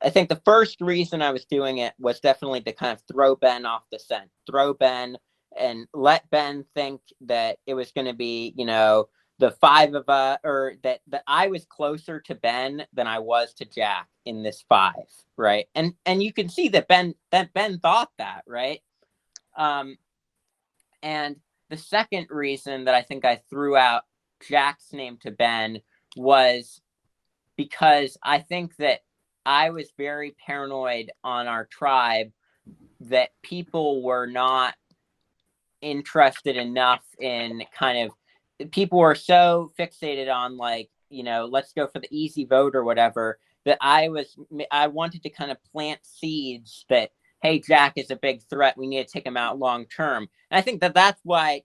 I think the first reason I was doing it was definitely to kind of throw Ben off the scent, throw Ben and let Ben think that it was going to be, you know, the 5 of us, or that I was closer to Ben than I was to Jack in this 5, right? And you can see that Ben thought that, right? And the second reason that I think I threw out Jack's name to Ben was because I think that I was very paranoid on our tribe that people were not interested enough in kind of, people were so fixated on like, you know, let's go for the easy vote or whatever, that I wanted to kind of plant seeds that, hey, Jack is a big threat. We need to take him out long term. And I think that that's why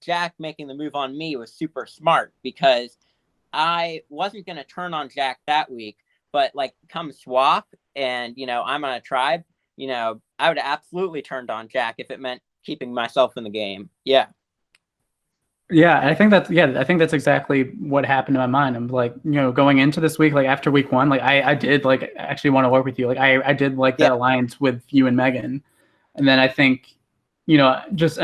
Jack making the move on me was super smart, because I wasn't going to turn on Jack that week, but like come swap and, I'm on a tribe, I would have absolutely turned on Jack if it meant keeping myself in the game. Yeah. Yeah, I think that's exactly what happened in my mind. I'm like, going into this week, like after week 1, like I did like actually want to work with you. Like I did like that alliance with you and Megan. And then I think, just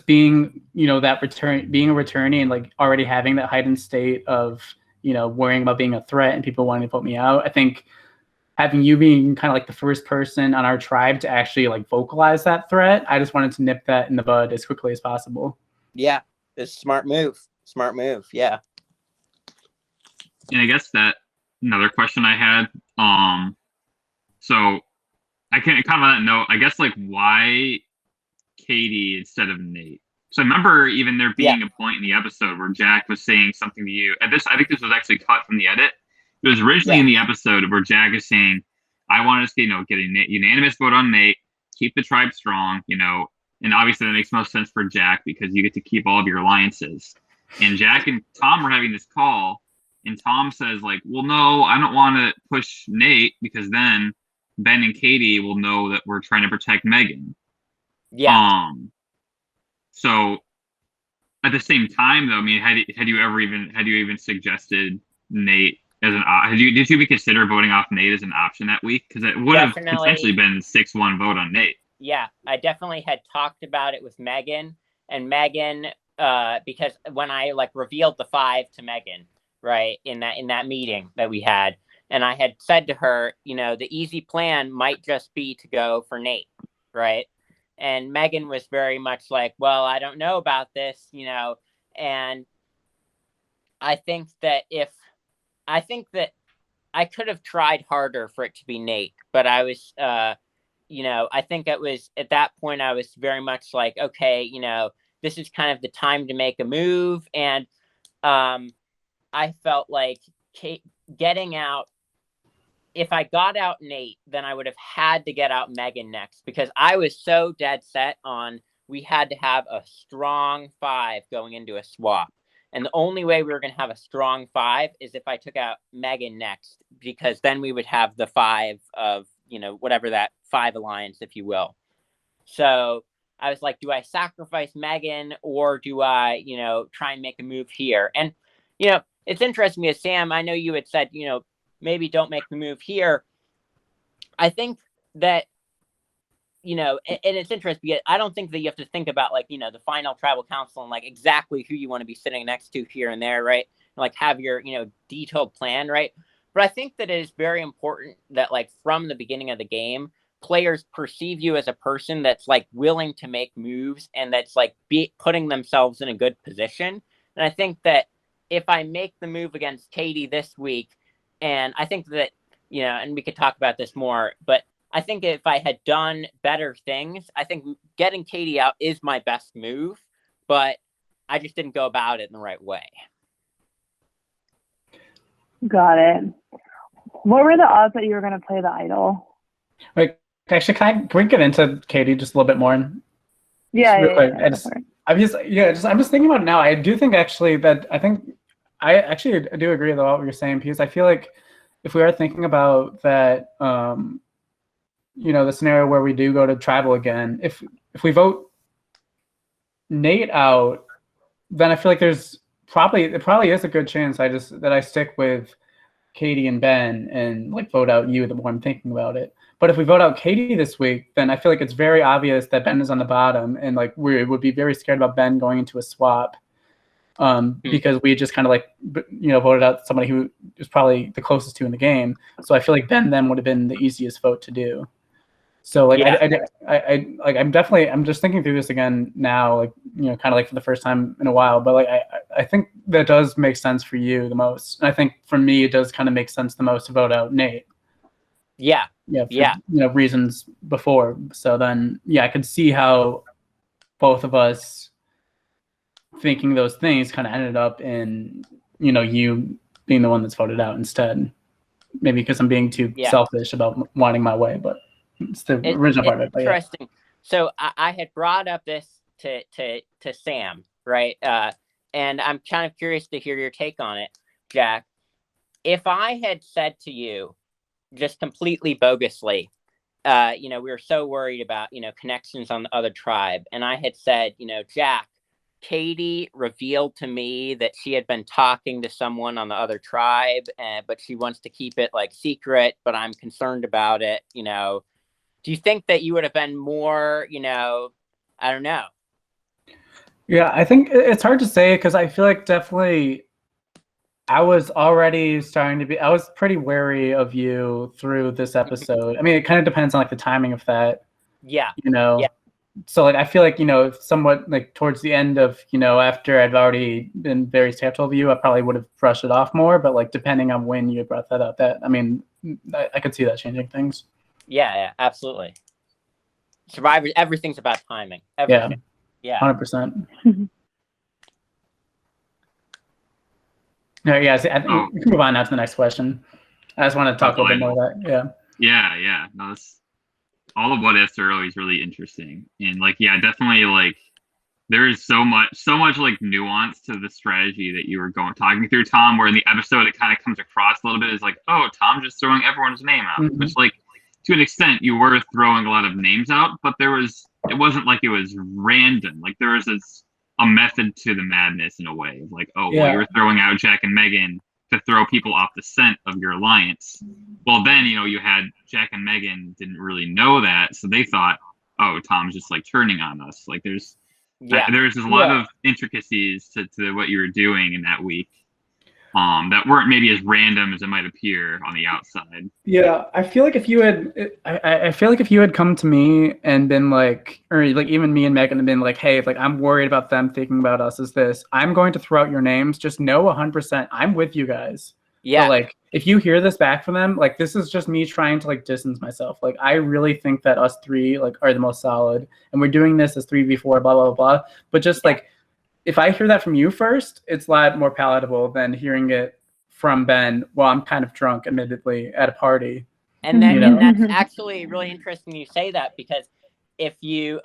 being, being a returnee and like already having that heightened state of, worrying about being a threat and people wanting to put me out. I think having you being kind of like the first person on our tribe to actually like vocalize that threat, I just wanted to nip that in the bud as quickly as possible. Yeah. It's a smart move. Yeah. And I guess that another question I had, so I can kind of on that note, I guess like why Katie instead of Nate? So I remember even there being a point in the episode where Jack was saying something to you. I think this was actually cut from the edit. It was originally in the episode where Jack is saying, I want us to, get a unanimous vote on Nate, keep the tribe strong, and obviously that makes most sense for Jack because you get to keep all of your alliances. And Jack and Tom were having this call, and Tom says like, well, no, I don't want to push Nate because then Ben and Katie will know that we're trying to protect Megan. Yeah. So at the same time, though, I mean, had you even suggested Nate as an did you even consider voting off Nate as an option that week? Because it would have potentially been 6-1 vote on Nate. Yeah, I definitely had talked about it with Megan, and Megan, because when I like revealed the 5 to Megan, right, in that meeting that we had, and I had said to her, the easy plan might just be to go for Nate, right? And Megan was very much like, well, I don't know about this, and I think that I could have tried harder for it to be Nate, but I was, I think it was at that point I was very much like, okay, this is kind of the time to make a move. And I felt like getting out, if I got out Nate, then I would have had to get out Megan next, because I was so dead set on we had to have a strong 5 going into a swap. And the only way we were going to have a strong 5 is if I took out Megan next, because then we would have the 5 of, whatever that 5 alliance, if you will. So I was like, do I sacrifice Megan or do I, try and make a move here? And, it's interesting because Sam, I know you had said, maybe don't make the move here. I think that, and it's interesting because I don't think that you have to think about like, the final tribal council and like exactly who you want to be sitting next to here and there, right? And like have your, detailed plan, right? But I think that it is very important that like from the beginning of the game, players perceive you as a person that's like willing to make moves and that's like putting themselves in a good position. And I think that if I make the move against Katie this week, and I think that, and we could talk about this more, but I think if I had done better things, I think getting Katie out is my best move, but I just didn't go about it in the right way. Got it. What were the odds that you were going to play the idol? Wait, actually, can we get into Katie just a little bit more? Yeah, I'm just thinking about it now. I do think actually that I do agree with what you're saying, because I feel like if we are thinking about that, the scenario where we do go to tribal again, if we vote Nate out, then I feel like it probably is a good chance that I stick with Katie and Ben and like vote out you the more I'm thinking about it. But if we vote out Katie this week, then I feel like it's very obvious that Ben is on the bottom, and like we would be very scared about Ben going into a swap, because we just kind of like voted out somebody who is probably the closest to in the game. So I feel like Ben then would have been the easiest vote to do. So like I'm just thinking through this again now, like kind of like for the first time in a while. But like I think that does make sense for you the most, and I think for me it does kind of make sense the most to vote out Nate. Yeah. For, reasons before. So then, I could see how both of us thinking those things kind of ended up in, you being the one that's voted out instead. maybe because I'm being too selfish about wanting my way, but it's the original part of it. But interesting. So I had brought up this to Sam, right? And I'm kind of curious to hear your take on it, Jack. If I had said to you, just completely bogusly, we were so worried about, connections on the other tribe. And I had said, Jack, Katie revealed to me that she had been talking to someone on the other tribe, but she wants to keep it like secret, but I'm concerned about it. Do you think that you would have been more, I don't know. Yeah, I think it's hard to say because I feel like definitely I was already I was pretty wary of you through this episode. I mean, it kind of depends on like the timing of that. Yeah. Yeah. So like I feel like, somewhat like towards the end of, after I'd already been very skeptical of you, I probably would have brushed it off more. But like depending on when you brought that up, I could see that changing things. Yeah, absolutely. Survivor, everything's about timing. Everything. Yeah. 100%. No, yeah. I think we can move on now to the next question. I just want to talk a little bit more about that. Yeah. No, all of what ifs are always really interesting, and definitely there is so much like nuance to the strategy that you were talking through, Tom. Where in the episode it kind of comes across a little bit as like, oh, Tom just throwing everyone's name out, which to an extent you were throwing a lot of names out, but it wasn't like it was random. Like there was a method to the madness in a way of like, well, you were throwing out Jack and Megan to throw people off the scent of your alliance. Well, then, you had Jack and Megan didn't really know that. So they thought, oh, Tom's just like turning on us. Like there's just a lot of intricacies to what you were doing in that week. That weren't maybe as random as it might appear on the outside. Yeah, I feel like if you had come to me and been like, or like even me and Megan had been like, hey, like I'm worried about them thinking about us as this, I'm going to throw out your names. Just know 100% I'm with you guys. Yeah. But like if you hear this back from them, like this is just me trying to like distance myself. Like I really think that us three like are the most solid, and we're doing this as 3v4, blah blah blah. But just like, if I hear that from you first, it's a lot more palatable than hearing it from Ben while I'm kind of drunk, admittedly, at a party. And that's actually really interesting you say that, because if you,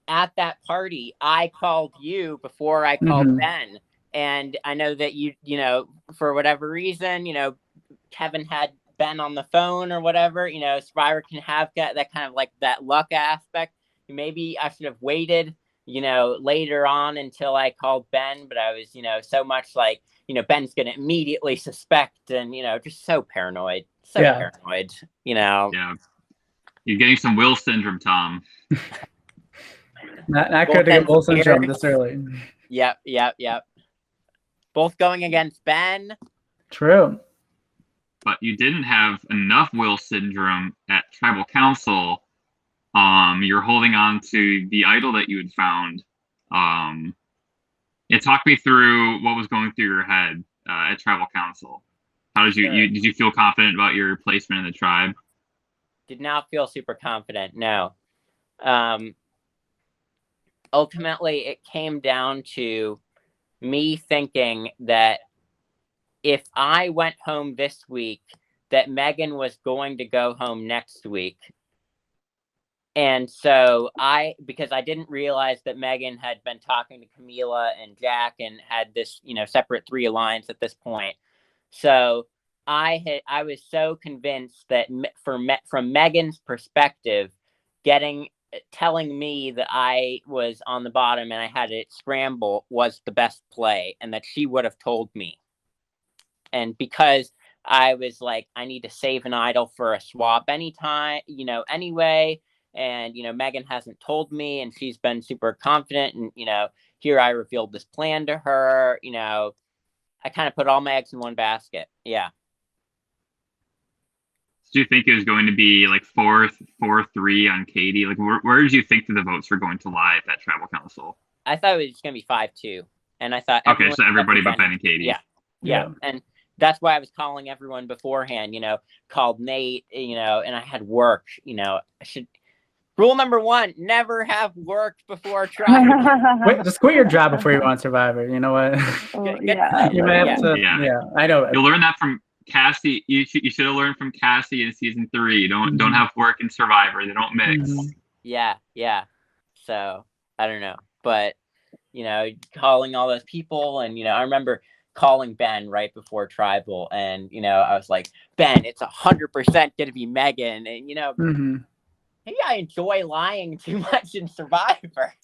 at that party, I called you before I called Ben. And I know that you for whatever reason, Kevin had Ben on the phone or whatever, Survivor can have that kind of like that luck aspect. Maybe I should have waited later on until I called Ben, but I was, so much like, Ben's going to immediately suspect and, just so paranoid. Paranoid. Yeah. You're getting some Will syndrome, Tom. not good to get Will syndrome this early. Yep. Both going against Ben. True. But you didn't have enough Will syndrome at Tribal Council. You're holding on to the idol that you had found. Talk me through what was going through your head at Tribal Council. How did did you feel confident about your placement in the tribe? Did not feel super confident. No. Ultimately, it came down to me thinking that if I went home this week, that Megan was going to go home next week. And so because I didn't realize that Megan had been talking to Camila and Jack and had this, separate 3 alliance at this point. So I was so convinced that from Megan's perspective, telling me that I was on the bottom and I had to scramble was the best play, and that she would have told me. And because I was like, I need to save an idol for a swap anytime, anyway. And, Megan hasn't told me, and she's been super confident. And, here I revealed this plan to her. I kind of put all my eggs in one basket. Yeah. Do you think it was going to be like 4-3 on Katie? Like, where did you think the votes were going to lie at that Tribal Council? I thought it was going to be 5-2. And I thought, okay, so everybody but Ben and Katie. Yeah. And that's why I was calling everyone beforehand, called Nate, and I had work, rule number 1, never have work before trying. Just quit your job before you go on Survivor. You know what? Yeah. You may have to. Yeah, I know. You'll learn that from Cassie, you should have learned from Cassie in season 3. Don't have work and Survivor. They don't mix. Yeah. So I don't know, but calling all those people, and I remember calling Ben right before Tribal, and I was like, Ben, it's 100% gonna be Megan, and maybe I enjoy lying too much in Survivor.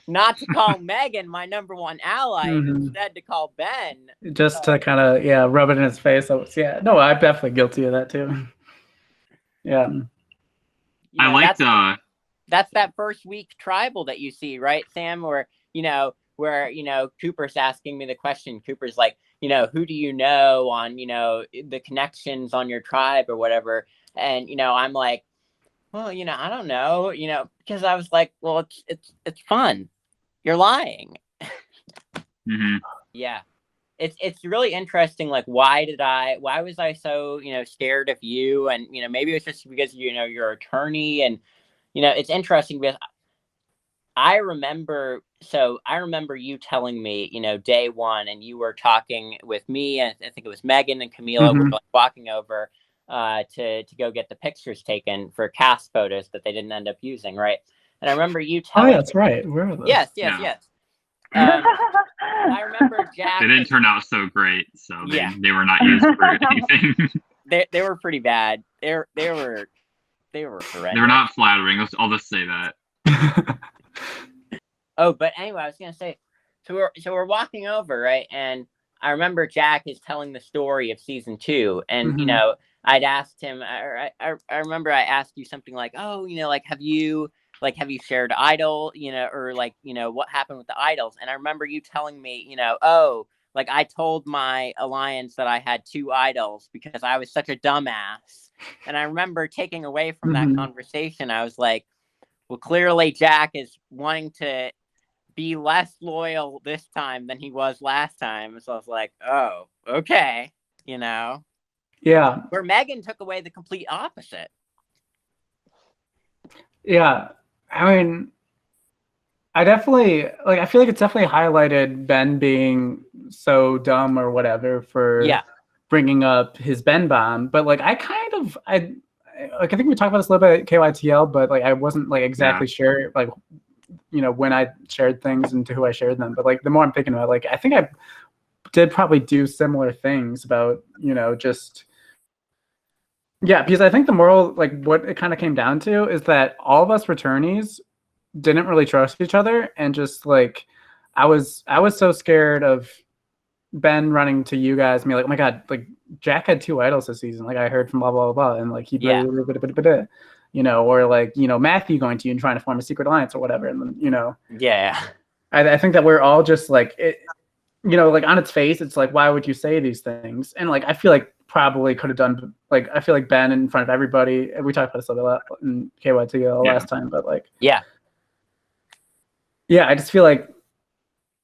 Not to call Megan my number one ally, and instead to call Ben. Just to kind of, rub it in his face. No, I'm definitely guilty of that too. Yeah. I liked that's that first week Tribal that you see, right, Sam? Where Cooper's asking me the question. Cooper's like, who do you know on, the connections on your tribe or whatever? And, I'm like, well, I don't know, because I was like, well, it's fun. You're lying. Yeah. It's really interesting. Like, why was I so, scared of you? And, maybe it's just because, you're an attorney, and, it's interesting because I remember you telling me, day one, and you were talking with me, and I think it was Megan and Camila were like walking over to go get the pictures taken for cast photos that they didn't end up using, right? And I remember you telling that's right. Where are those? Yes. I remember Jack. They didn't turn out so great, so they were not used for anything. They were pretty bad. They were horrendous. They were not flattering. I'll just say that. Oh, but anyway, I was gonna say, so we're walking over, right? And I remember Jack is telling the story of season 2, and I'd asked him. I remember I asked you something like, oh, like have you shared idol, or like what happened with the idols? And I remember you telling me, oh, like I told my alliance that I had 2 idols because I was such a dumbass. And I remember taking away from that conversation, I was like, well, clearly Jack is wanting to be less loyal this time than he was last time. So I was like, oh, okay. Yeah. Where Megan took away the complete opposite. Yeah. I mean, I definitely, I feel like it's definitely highlighted Ben being so dumb or whatever for bringing up his Ben bomb. But I think we talked about this a little bit at KYTL, but I wasn't exactly sure, when I shared things and to who I shared them. But the more I'm thinking about it, I think I did probably do similar things about, just, because I think the moral, what it kind of came down to is that all of us returnees didn't really trust each other. And just I was so scared of Ben running to you guys and be like, oh my God, Jack had 2 idols this season. I heard from blah, blah, blah. And he or Matthew going to you and trying to form a secret alliance or whatever. And then, I think that we're all just it, on its face, it's why would you say these things? And I feel probably could have done, I feel Ben in front of everybody. We talked about this a lot in KYTL last time, but I just feel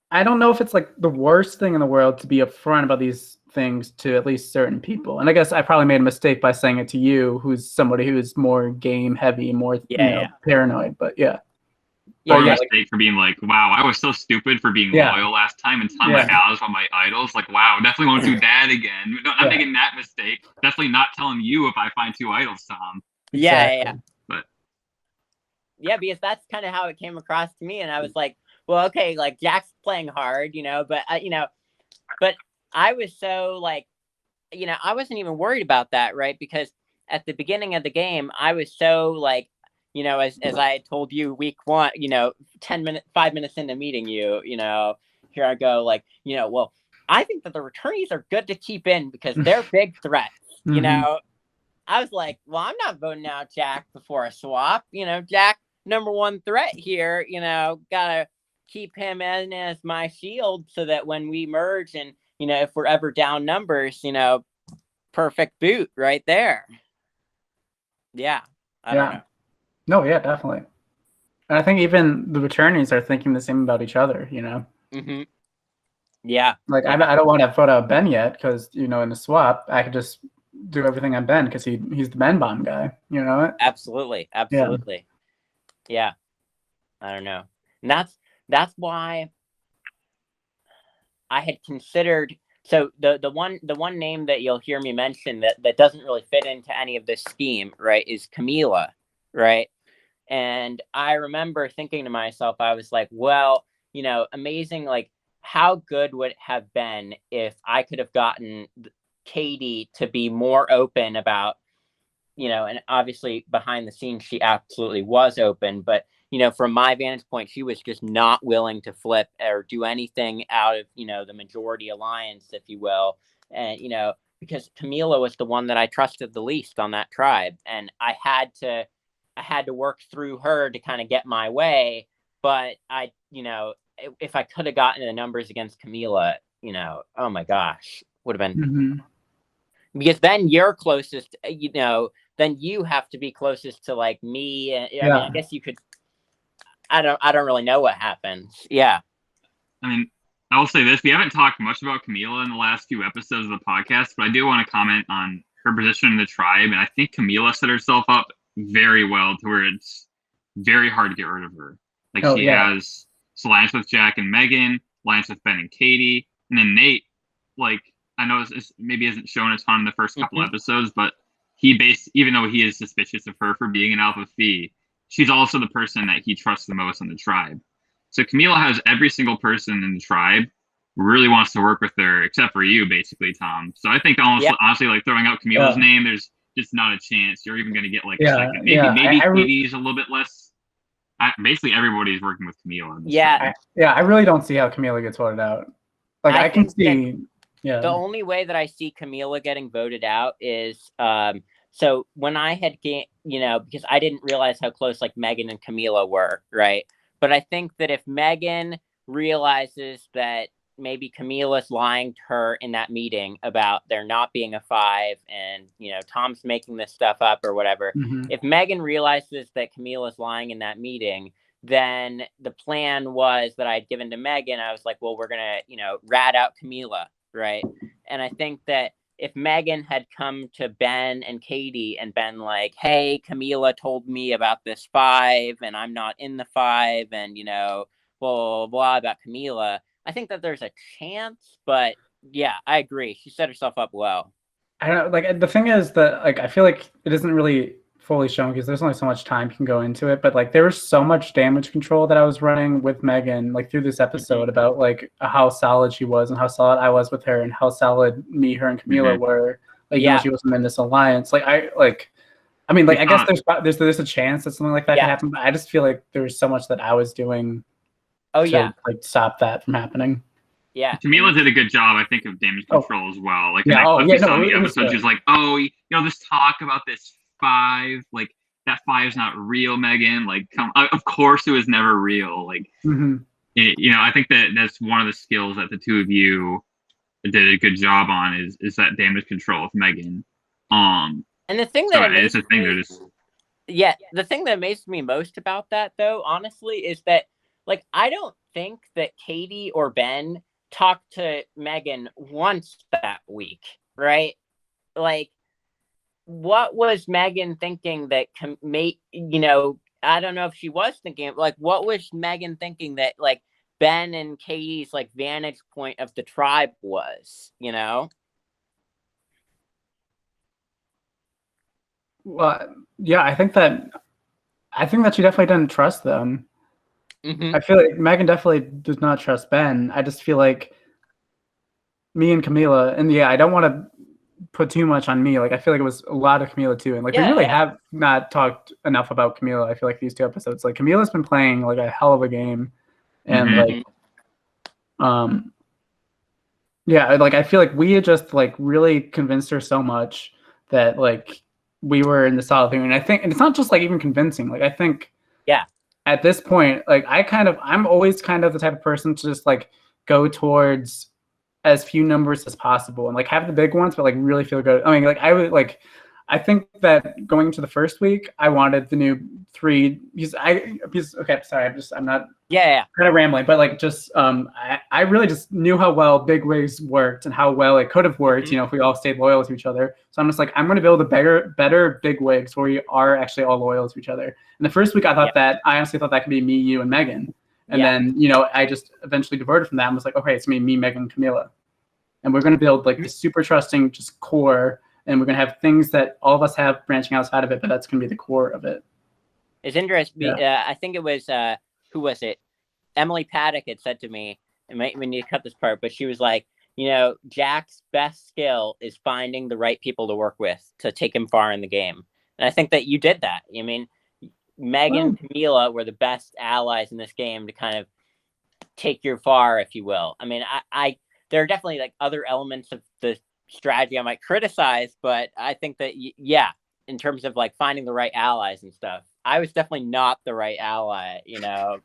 I don't know if it's the worst thing in the world to be upfront about these things to at least certain people. And I guess I probably made a mistake by saying it to you, who's somebody who's more game heavy, more paranoid. But Or a mistake for being wow, I was so stupid for being loyal last time and telling my allies about my idols. Wow, definitely won't do that again. No, I'm making that mistake. Definitely not telling you if I find 2 idols, Tom. But because that's kind of how it came across to me, and I was like, well, okay, Jack's playing hard, but but I was so I wasn't even worried about that, right? Because at the beginning of the game, I was so as I told you week 1, 5 minutes into meeting you, here I go, well, I think that the returnees are good to keep in because they're big threats, I was like, well, I'm not voting out Jack before a swap, Jack, number 1 threat here, gotta keep him in as my shield so that when we merge and, if we're ever down numbers, perfect boot right there. I don't know. No, definitely. And I think even the returnees are thinking the same about each other, Mm-hmm. I don't want to vote out Ben yet because, in the swap, I could just do everything on Ben because he's the Ben bomb guy, Absolutely. Yeah. I don't know. And that's why I had considered so the one name that you'll hear me mention that doesn't really fit into any of this scheme, right, is Camila, right? And I remember thinking to myself, I was like, well, amazing, like how good would it have been if I could have gotten Katie to be more open about, and obviously behind the scenes, she absolutely was open, but from my vantage point, she was just not willing to flip or do anything out of, the majority alliance, if you will. And, because Camila was the one that I trusted the least on that tribe. And I had to work through her to kind of get my way. But if I could have gotten the numbers against Camila, oh my gosh, would have been, because then you're closest, then you have to be closest to like me. I mean, I guess you could, I don't really know what happens. Yeah. I mean, I will say this: we haven't talked much about Camila in the last few episodes of the podcast, but I do want to comment on her position in the tribe, and I think Camila set herself up very well to where it's very hard to get rid of her. Like she has alliance with Jack and Megan, alliance with Ben and Katie, and then Nate. Like I know it's maybe isn't shown a ton in the first couple episodes, but even though he is suspicious of her for being an alpha phi, she's also the person that he trusts the most in the tribe. So Camila has every single person in the tribe really wants to work with her, except for you, basically, Tom. So I think honestly, like throwing out Camila's name, there's just not a chance you're even going to get like a second. Maybe Katie's a little bit less. Basically, everybody's working with Camila. I really don't see how Camila gets voted out. Like I can see. Yeah. The only way that I see Camila getting voted out is so when I had because I didn't realize how close like Megan and Camila were, right? But I think that if Megan realizes that maybe Camila's lying to her in that meeting about there not being a 5 and, Tom's making this stuff up or whatever, if Megan realizes that Camila's lying in that meeting, then the plan was that I'd given to Megan. I was like, well, we're going to, rat out Camila, right? And I think that if Megan had come to Ben and Katie and been like, hey, Camila told me about this 5 and I'm not in the 5 and, blah, blah, blah about Camila, I think that there's a chance. But yeah, I agree. She set herself up well. I don't know. Like the thing is that like I feel like it isn't really fully shown because there's only so much time you can go into it. But like there was so much damage control that I was running with Megan like through this episode about like how solid she was and how solid I was with her and how solid me, her, and Camila were. Like she wasn't in this alliance. I guess there's a chance that something like that can happen. But I just feel like there was so much that I was doing. To stop that from happening. Yeah, Camila did a good job, I think, of damage control as well. Like, the episode, she's like, this talk about this 5, like that 5 is not real, Megan. Like, of course it was never real. Like, I think that's one of the skills that the two of you did a good job on is that damage control with Megan. And the thing that the thing that amazed me most about that, though, honestly, is that. Like, I don't think that Katie or Ben talked to Megan once that week, right? Like, what was Megan thinking that I don't know if she was thinking, like, what was Megan thinking that, like, Ben and Katie's, like, vantage point of the tribe was, Well, yeah, I think that she definitely didn't trust them. I feel like Megan definitely does not trust Ben. I just feel like me and Camila, and I don't want to put too much on me. Like I feel like it was a lot of Camila too, and like we really have not talked enough about Camila. I feel like these 2 episodes, like Camila's been playing like a hell of a game, and like I feel like we had just like really convinced her so much that like we were in the solid thing, and I think, and it's not just like even convincing. Like I think at this point, like I'm always kind of the type of person to just like go towards as few numbers as possible and like have the big ones, but like really feel good. I mean, like I think that going into the first week, I wanted the new 3 okay, sorry, I'm not kind of rambling, but like just I really just knew how well big wigs worked and how well it could have worked, if we all stayed loyal to each other. So I'm just like, I'm going to build a better big wigs where we are actually all loyal to each other. And the first week I honestly thought that could be me, you, and Megan. And then, I just eventually diverted from that and was like, okay, it's me, Megan, and Camila. and we're going to build like the super trusting just core, and we're going to have things that all of us have branching outside of it, but that's going to be the core of it. It's interesting. I think it was who was it? Emily Paddock had said to me, and we need to cut this part, but she was like, Jack's best skill is finding the right people to work with to take him far in the game. And I think that you did that. I mean, Megan and Camila were the best allies in this game to kind of take you far, if you will. I mean, I there are definitely like other elements of the strategy I might criticize, but I think that, in terms of like finding the right allies and stuff, I was definitely not the right ally, a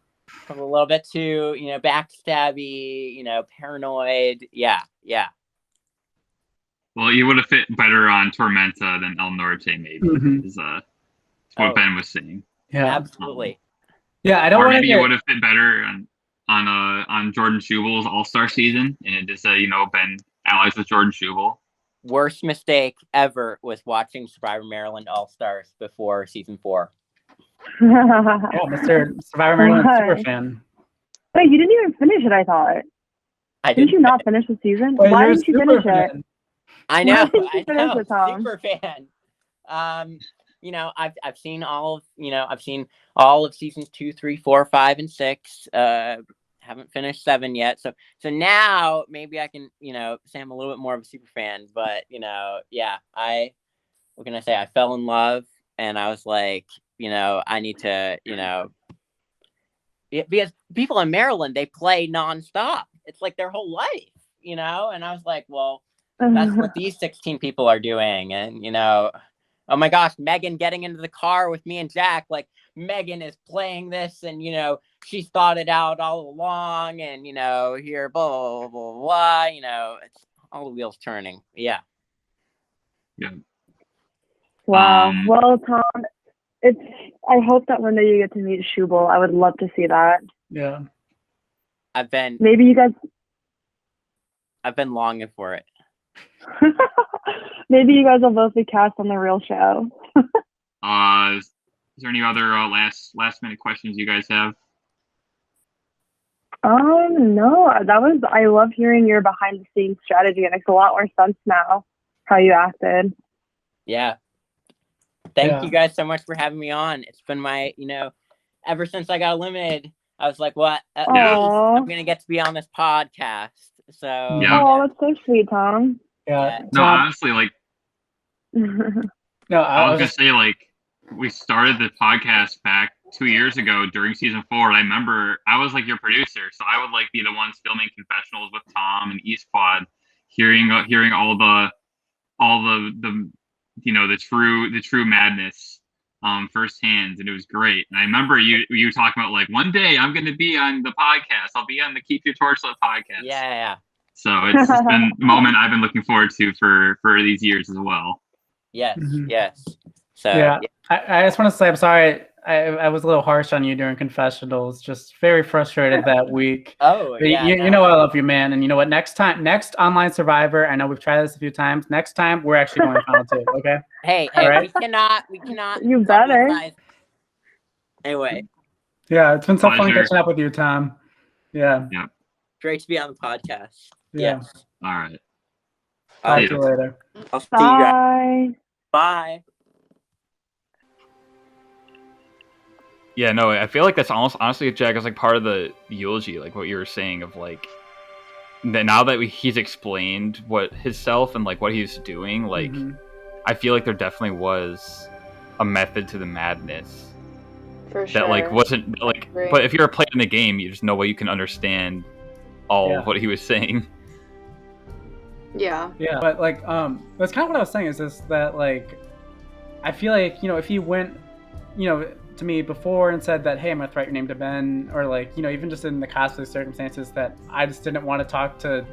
little bit too, backstabby, paranoid. Yeah. Well, you would have fit better on Tormenta than El Norte, maybe, is what Ben was saying. Yeah, absolutely. I don't want to. Maybe you would have fit better on Jordan Schubel's All-Star season, and just been allies with Jordan Schubel. Worst mistake ever was watching Survivor Maryland All-Stars before season 4. Mr. Survivor Maryland super fan. Wait, you didn't even finish it, I thought. Didn't you not finish the season? Why didn't you finish it? I know. Super fan. I've seen all of seasons 2, 3, 4, 5, and 6. Haven't finished 7 yet. So now maybe I can, say I'm a little bit more of a super fan, but what can I say? I fell in love and I was like, I need to, because people in Maryland, they play nonstop. It's like their whole life, and I was like, well, that's what these 16 people are doing. And, oh my gosh, Megan getting into the car with me and Jack, like Megan is playing this and, she's thought it out all along and, here, blah, blah, blah, blah, it's all the wheels turning. Yeah. Wow. Well, Tom, I hope that one day you get to meet Schubel. I would love to see that. Yeah. I've been longing for it. Maybe you guys will both be cast on the real show. Is there any other last minute questions you guys have? No. I love hearing your behind the scenes strategy. It makes a lot more sense now how you acted. Yeah. Thank you guys so much for having me on. It's been my, ever since I got eliminated, I was like, what? At least I'm going to get to be on this podcast. So. Yeah. Oh, that's so sweet, Tom. Yeah. No, honestly, like. No, I was going to say, like, we started the podcast back 2 years ago during season 4. And I remember I was like your producer. So I would like be the ones filming confessionals with Tom and E-Squad, hearing all the the true madness firsthand, and it was great. And I remember you talking about like, one day I'm going to be on the podcast. I'll be on the Keep Your Torch Lit podcast. Yeah. So it's just been a moment I've been looking forward to for these years as well. Yes. So I just want to say I'm sorry. I was a little harsh on you during confessionals. Just very frustrated that week. Oh, but yeah. You know I love you, man. And you know what? Next online Survivor. I know we've tried this a few times. Next time we're actually going to final 2. Okay. Hey, right? we cannot. You better. Anyway. Yeah, it's been so fun catching up with you, Tom. Yeah. Great to be on the podcast. Yeah. Yes. All right. Talk to you later. I'll see you guys. Bye. Yeah, no, I feel like that's almost, honestly, Jack, is like part of the eulogy, like what you were saying of like, that now that he's explained what his self and like what he's doing, like, I feel like there definitely was a method to the madness. For sure. That like wasn't like, but if you're playing the game, there's no way you can understand all of what he was saying. Yeah. But like, that's kind of what I was saying is this, that like, I feel like, if he went, to me before and said that, hey, I'm gonna write your name to Ben, or like, even just in the cosplay circumstances that I just didn't want to talk to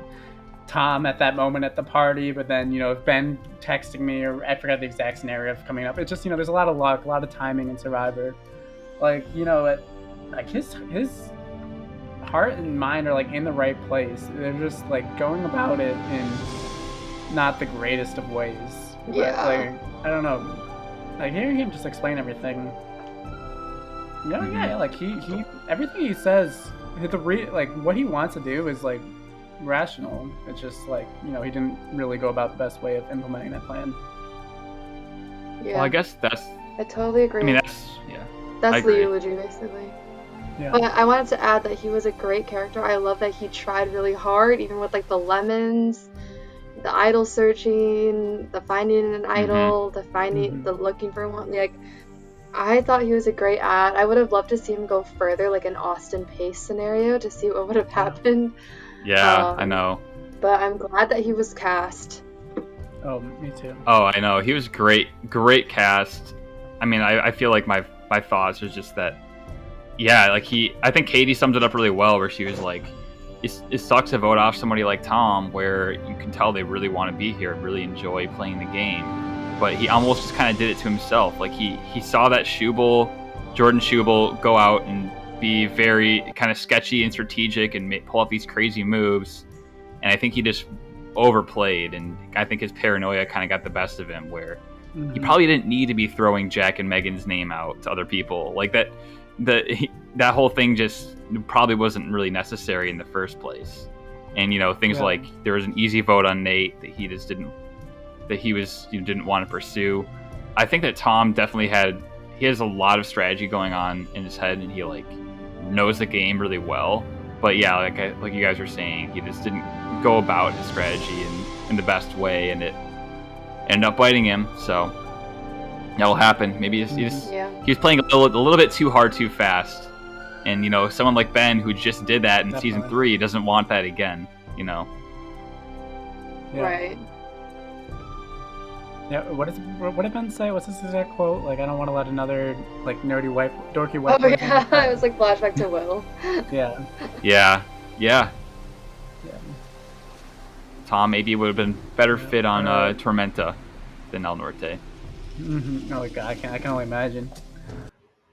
Tom at that moment at the party, but then, if Ben texting me, or I forgot the exact scenario of coming up, it's just, there's a lot of luck, a lot of timing in Survivor. Like, like his heart and mind are like in the right place. They're just like going about it in not the greatest of ways. Yeah. But, like, I don't know. Like hearing him just explain everything. Like he everything he says, like what he wants to do is like rational. It's just like, he didn't really go about the best way of implementing that plan. Yeah. Well, I guess that's. I totally agree. I mean, that's That's the agree. eulogy, basically. Yeah. But I wanted to add that he was a great character. I love that he tried really hard, even with like the lemons, the idol searching, the finding an idol, the finding, the looking for one. Like, I thought he was a great ad. I would have loved to see him go further, like an Austin Pace scenario, to see what would have happened. Yeah, I know. But I'm glad that he was cast. Oh, me too. Oh, I know. He was great cast. I mean, I feel like my thoughts was just that, yeah, like I think Katie summed it up really well, where she was like, it sucks to vote off somebody like Tom, where you can tell they really want to be here and really enjoy playing the game. But he almost just kind of did it to himself. Like he saw that Jordan Schubel, go out and be very kind of sketchy and strategic and pull off these crazy moves. And I think he just overplayed, and I think his paranoia kind of got the best of him, where he probably didn't need to be throwing Jack and Megan's name out to other people. Like that whole thing just probably wasn't really necessary in the first place. And things like there was an easy vote on Nate that he just didn't want to pursue. I think that Tom definitely has a lot of strategy going on in his head, and he like knows the game really well. But yeah, like you guys were saying, he just didn't go about his strategy in the best way, and it ended up biting him. So that will happen. Maybe he was playing a little bit too hard, too fast. And someone like Ben, who just did that in season 3, doesn't want that again. Yeah. Right. Yeah. What did Ben say? What's his exact quote? Like, I don't want to let another like dorky white. Oh yeah, it was like flashback to Will. Yeah. Tom maybe would have been better fit on Tormenta than El Norte. Oh god, I can only imagine.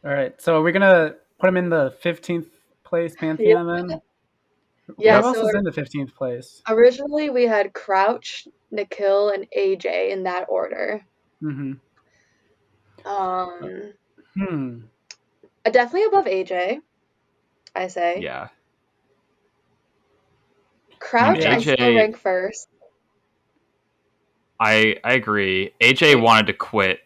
All right, so are we gonna put him in the 15th place pantheon then? Yeah. Who else is in the 15th place? Originally, we had Crouch, Nikhil, and AJ in that order. Definitely above AJ, I say. Yeah. Crouch, I still rank first. I agree. AJ wanted to quit,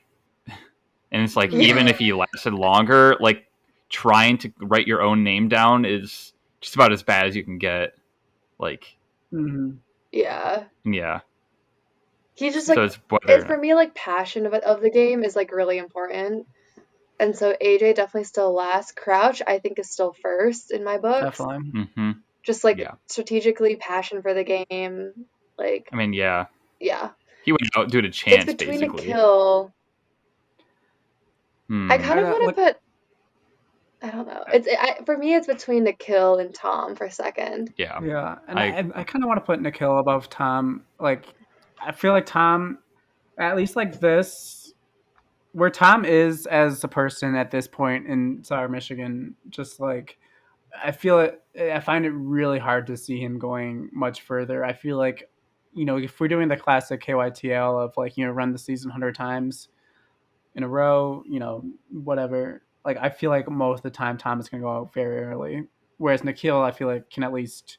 and it's like even if he lasted longer, like trying to write your own name down is just about as bad as you can get. Like, yeah. He's just like, it's for me, like passion of the game is like really important, and so AJ definitely still last. Crouch, I think, is still first in my books. Definitely. Just like strategically, passion for the game. Like, I mean, yeah. He would outdo it a chance. It's between basically. Nikhil. I kind of want to put. I don't know. For me, it's between Nikhil and Tom for second. Yeah, and I kind of want to put Nikhil above Tom. Like, I feel like Tom, at least like this, where Tom is as a person at this point in Sauer, Michigan, just like. I find it really hard to see him going much further. I feel like, if we're doing the classic KYTL of like, run the season 100 times in a row, whatever. Like, I feel like most of the time Tom is going to go out very early. Whereas Nikhil, I feel like can at least,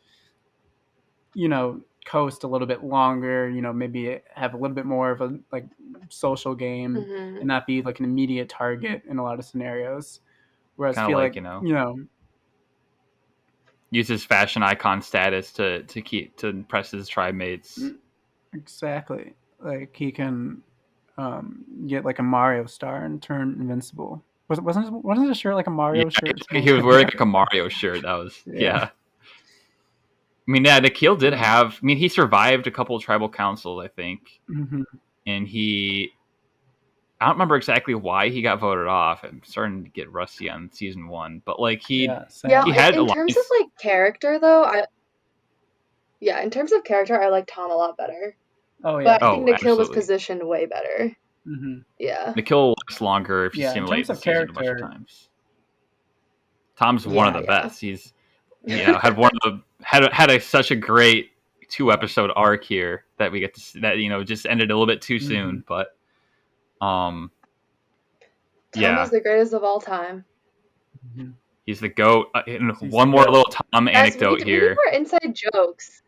coast a little bit longer, maybe have a little bit more of a like social game and not be like an immediate target in a lot of scenarios. Whereas I feel like use his fashion icon status to impress his tribe mates. Exactly. Like he can get like a Mario star and turn invincible. Wasn't his shirt like a Mario shirt? He was wearing like a Mario shirt. That was I mean, Nikhil did have. I mean, he survived a couple of tribal councils, I think, and I don't remember exactly why he got voted off. I'm starting to get rusty on season 1, but like he had in terms of like character though, in terms of character, I like Tom a lot better. Oh yeah, but I think Nikhil was positioned way better. Yeah, Nikhil lasts longer if you simulate the season a bunch of times. Tom's one of the best. He's had such a great 2-episode arc here that we get to just ended a little bit too soon, but. Tom is the greatest of all time. He's the GOAT. One more little Tom anecdote here. We need more inside jokes.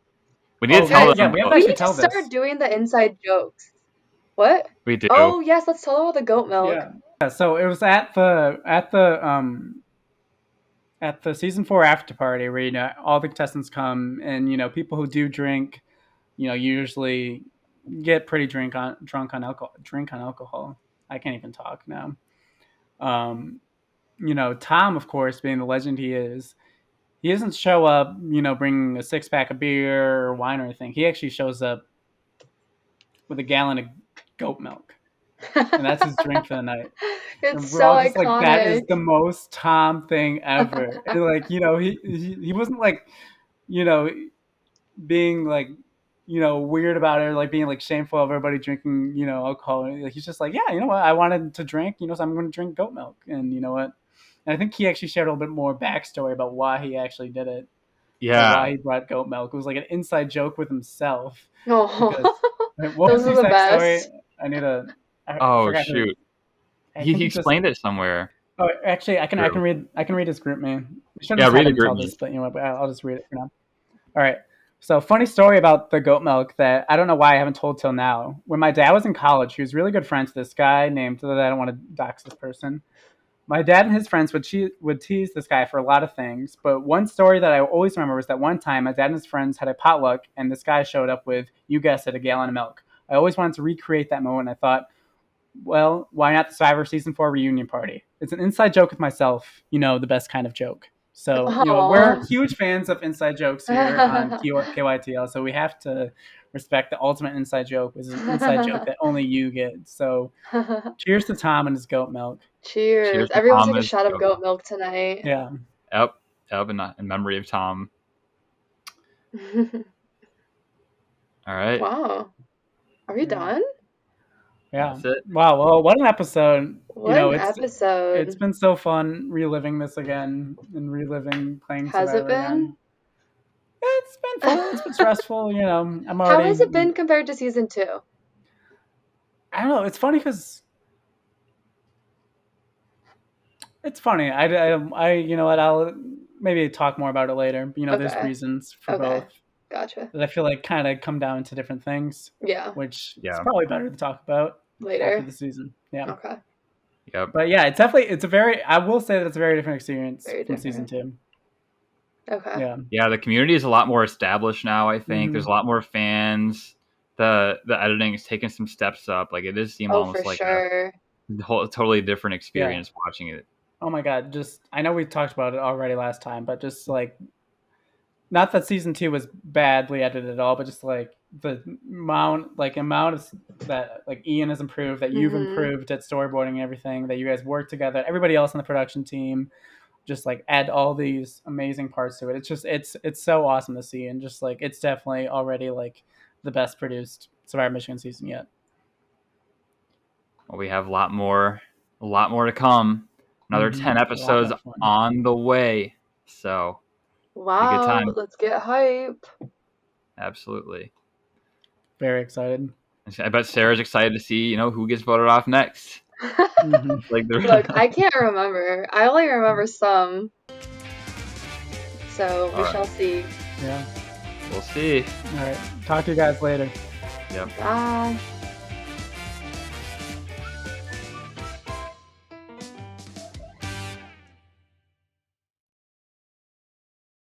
We need to tell them. Yeah, we have to We actually need to tell this. start doing the inside jokes. What? We do. Oh yes, let's tell them about the goat milk. Yeah. So it was at the season 4 after party where all the contestants come, and people who do drink, usually get pretty drunk on alcohol. I can't even talk now. Tom, of course, being the legend he is, he doesn't show up, bringing a 6-pack of beer or wine or anything. He actually shows up with a gallon of goat milk, and that's his drink for the night. It's And we're so all just iconic. like, that is the most Tom thing ever. And like, he wasn't like, being like, weird about it, or like being like shameful of everybody drinking, alcohol. Like, he's just like, yeah, you know what, I wanted to drink, so I'm going to drink goat milk. And you know what? And I think he actually shared a little bit more backstory about why he actually did it. Yeah. Why he brought goat milk. It was like an inside joke with himself. Oh, What those was are the the exact story? best. I need to. Oh shoot! He explained it somewhere. Oh, actually, I can read his group name. We shouldn't Yeah, have read him the group tell name. this, but I'll just read it for now. All right. So, funny story about the goat milk that I don't know why I haven't told till now. When my dad was in college, he was really good friends with this guy named, I don't want to dox this person. My dad and his friends would tease this guy for a lot of things, but one story that I always remember was that one time my dad and his friends had a potluck, and this guy showed up with, you guessed it, a gallon of milk. I always wanted to recreate that moment. I thought, well, why not the Survivor Season 4 reunion party? It's an inside joke with myself, the best kind of joke. So, we're huge fans of inside jokes here on KYTL, so we have to respect the ultimate inside joke, which is an inside joke that only you get. So, cheers to Tom and his goat milk. Cheers. Everyone take a shot of goat milk tonight. Yeah. Yep, in memory of Tom. All right. Wow. Are we done? Yeah. That's it. Wow. Well, what an episode. What an episode. It's been so fun reliving this again and playing Has Survivor it been? Again. It's been fun. It's been stressful. I'm already. How has it been compared to season 2? I don't know. It's funny because it's funny. I you know what? I'll maybe talk more about it later. There's reasons for both. Gotcha. That I feel like kind of come down to different things. Yeah. Which is probably better to talk about later after the season. Yeah. Okay. Yep. But yeah, I will say that it's a very different experience from season 2. Okay. Yeah. The community is a lot more established now, I think. There's a lot more fans. The editing is taking some steps up. Like, it does seem almost like a totally different experience watching it. Oh my god, I know we talked about it already last time, but just like, not that season 2 was badly edited at all, but just like the amount of that, like, Ian has improved, that you've improved at storyboarding and everything, that you guys work together, everybody else on the production team, just like add all these amazing parts to it. It's just it's so awesome to see, and just like, it's definitely already like the best produced Survivor Michigan season yet. Well, we have a lot more to come. Another 10 episodes on the way. So, wow, good time. Let's get hype. Absolutely. Very excited. I bet Sarah's excited to see, who gets voted off next. Look, I can't remember. I only remember some. So we shall see. Yeah. We'll see. All right. Talk to you guys later. Yep. Bye.